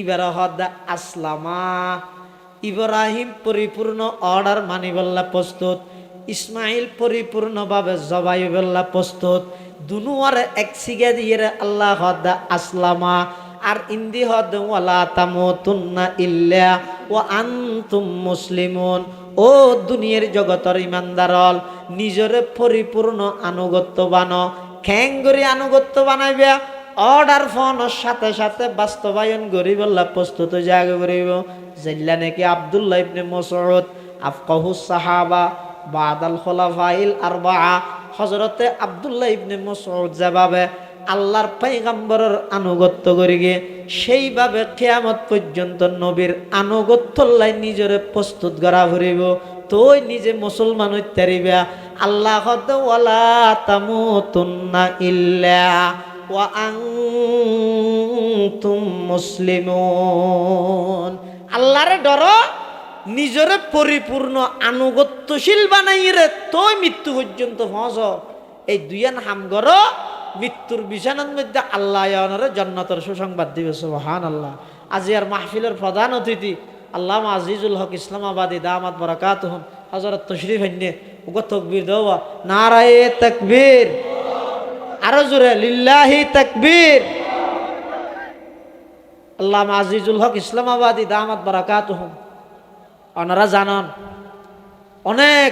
ইবারে হদ আসলামা ইব্রাহিম পরিপূর্ণ অর্ডার মানি বললা প্রস্তুত ইসমাইল পরিপূর্ণভাবে জবাই বললা প্রস্তুত দুনুয়ার এক সিগে দিয়ে আল্লাহ হদ আসলামা আর ইন্দি হদ ওয়ালা তামুতুন্না ইল্লা ওয়া আনতুম মুসলিমুন ও দুনিয়ার জগতের ইমানদারল নিজরে পরিপূর্ণ আনুগত্য বানো খ্যাং করে আনুগত্য বানাইবে অর্ডার ফোনের সাথে সাথে বাস্তবায়ন করিব প্রস্তুত জায়গা করিব যেল্লা নাকি আব্দুল্লাহ ইবনে মাসউদ আফকাহুস সাহাবা বাদাল খুলাফাইল আরবাআ হযরতে আব্দুল্লাহ ইবনে মাসউদ যেভাবে আল্লাহর পয়গম্বরের আনুগত্য করি গিয়ে সেইভাবে কিয়ামত পর্যন্ত নবীর আনুগত্যলাই নিজরে প্রস্তুত করা করিব তুই নিজে মুসলমান হইতে পারিবা আল্লাহ কত ওয়ালা তামুতুন্না ইল্লা ওয়া আনতুম মুসলিমুন আল্লাহরে ডরো নিজরে পরিপূর্ণ আনুগত্যশীল বানাইরে তুই মৃত্যু পর্যন্ত পৌঁছ এই দুইয়ান হাম করো মৃত্যুর বিছানার মধ্যে আল্লাহ জান্নাতের সুসংবাদ দিবে সুবহানাল্লাহ। আজি আর মাহফিলের প্রধান অতিথি আল্লামা আজিজুল হক ইসলামাবাদী দামাত বারাকাতুহুম হযরত তশরিফ আননে ওগো তাকবীর দাও নারায়ে তাকবীর আরো জোরে লিল্লাহি তাকবীর। আল্লামা আজিজুল হক ইসলামাবাদী দামাত বারাকাতুহুম ওনারা জানান অনেক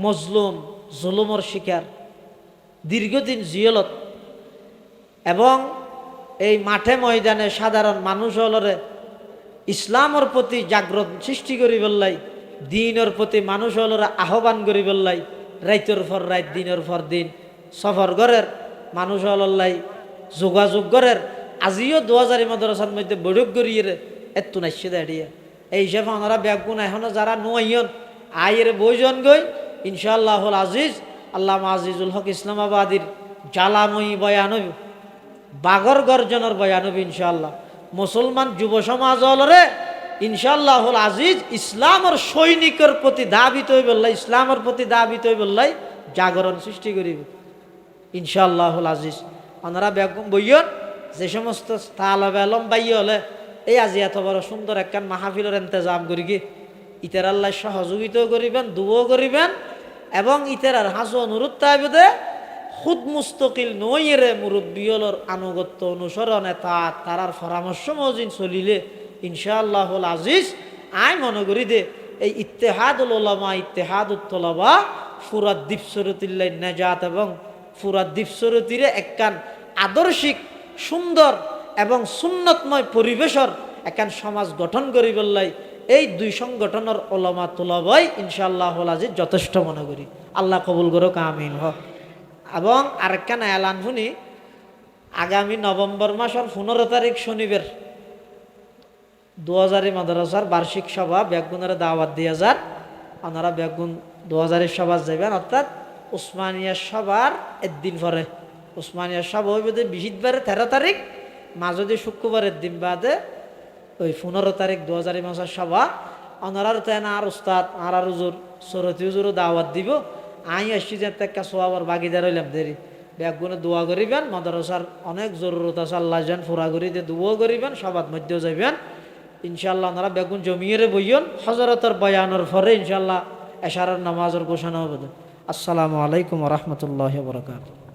মজলুম জুলুমের শিকার দীর্ঘদিন জিয়লত এবং এই মাঠে ময়দানে সাধারণ মানুষ হলরে ইসলামের প্রতি জাগ্রত সৃষ্টি করি বললাই দিনের প্রতি মানুষ হলরে আহ্বান করি বললাই রাইতের পর রাত দিনের পর দিন সফর ঘরের মানুষ হল্লাই যোগাযোগ ঘরের আজিও 2000 মাদ্রাসার মধ্যে বৈঠক করিয়ে এত্তু নাইছে দাঁড়িয়ে এই হিসাবে ওনারা ব্যাগুন এখনো যারা নইয়ন আয়ের বইজন গই ইনশাআল্লাহুল আজিজ আল্লামা আজিজুল হক ইসলামাবাদীর জ্বালাময়ী বয়ানবী বাগর গর্জনের বয়ানবী ইনশাআল্লাহ মুসলমান যুব সমাজ হলরে ইনশাআল্লাহুল আজিজ ইসলামের সৈনিকের প্রতি দাবিত হই বললাই ইসলামের প্রতি দাবিত হই বললাই জাগরণ সৃষ্টি করিব ইনশাআল্লাহুল আজিজ ওনারা বেগম বইয়ন যে সমস্ত তালেবে আলম বাইয়ে হলে এই আজি এত বড় সুন্দর একখান মাহফিলের ইন্তজাম করি কি ইতার আল্লাহ সহযোগিতাও করিবেন দুও করিবেন এবং ইতার হাসু অনুরোধ তাইবে খুদ মুস্তকিল নইরে মুরব্বিয়লর আনুগত্য অনুসরণে তারার পরামর্শ মজিন চলিলে ইনশাআল্লাহুল আজিজ আই মনে করি দে এই ইত্তেহাদুল উলামা ইত্তেহাদুত তলাবা ফুরাদ দ্বীপসরতিল্লাহ নাজাত এবং ফুরাদ দ্বীপসরতিরে একখান আদর্শিক সুন্দর এবং সুন্নতময় পরিবেশর একখান সমাজ গঠন করি বললাই এই দুই সংগঠনের ওলামা তুলাবাই ইনশাআল্লাহুল আজিজ যথেষ্ট মনে করি আল্লাহ কবুল করুক আমিন হ। এবং আরেকখান এলান শুনি আগামী নভেম্বর মাসের 15 তারিখ শনিবার 2000 মাদ্রাসার বার্ষিক সভা বেগুনের দাওয়াত দিয়ে যান ওনারা বেগুন 2000 সভা যাবেন অর্থাৎ উসমানিয়া সভার একদিন পরে উসমানিয়া সভা হইবে 13 তারিখ মাঝদি শুক্রবারের দিন বাদে ওই 15 তারিখ 2000 মাসের সভা ওনারার তেন আর উস্তাদ আর হুজুর সরতি হুজুরও দাওয়াত দিব আই আসছি যে একটা সোয়াবার বাগিদার হইলাম দেরি বেগুনে দোয়া করিবেন মাদ্রাসার অনেক জরুরত আছে আল্লাহ যেন ফুরা করি দিয়ে দোয়া করিবেন সবার মধ্যেও যাইবেন ইনশাআল্লাহ ওনারা বেগুন জমিয়ে বইয়ন হজরতের বয়ানোর পরে ইনশাআল্লাহ এশারের নামাজের ঘোষণা হবে। আসসালামু আলাইকুম ওয়া রাহমাতুল্লাহি ওয়া বারাকাতুহু।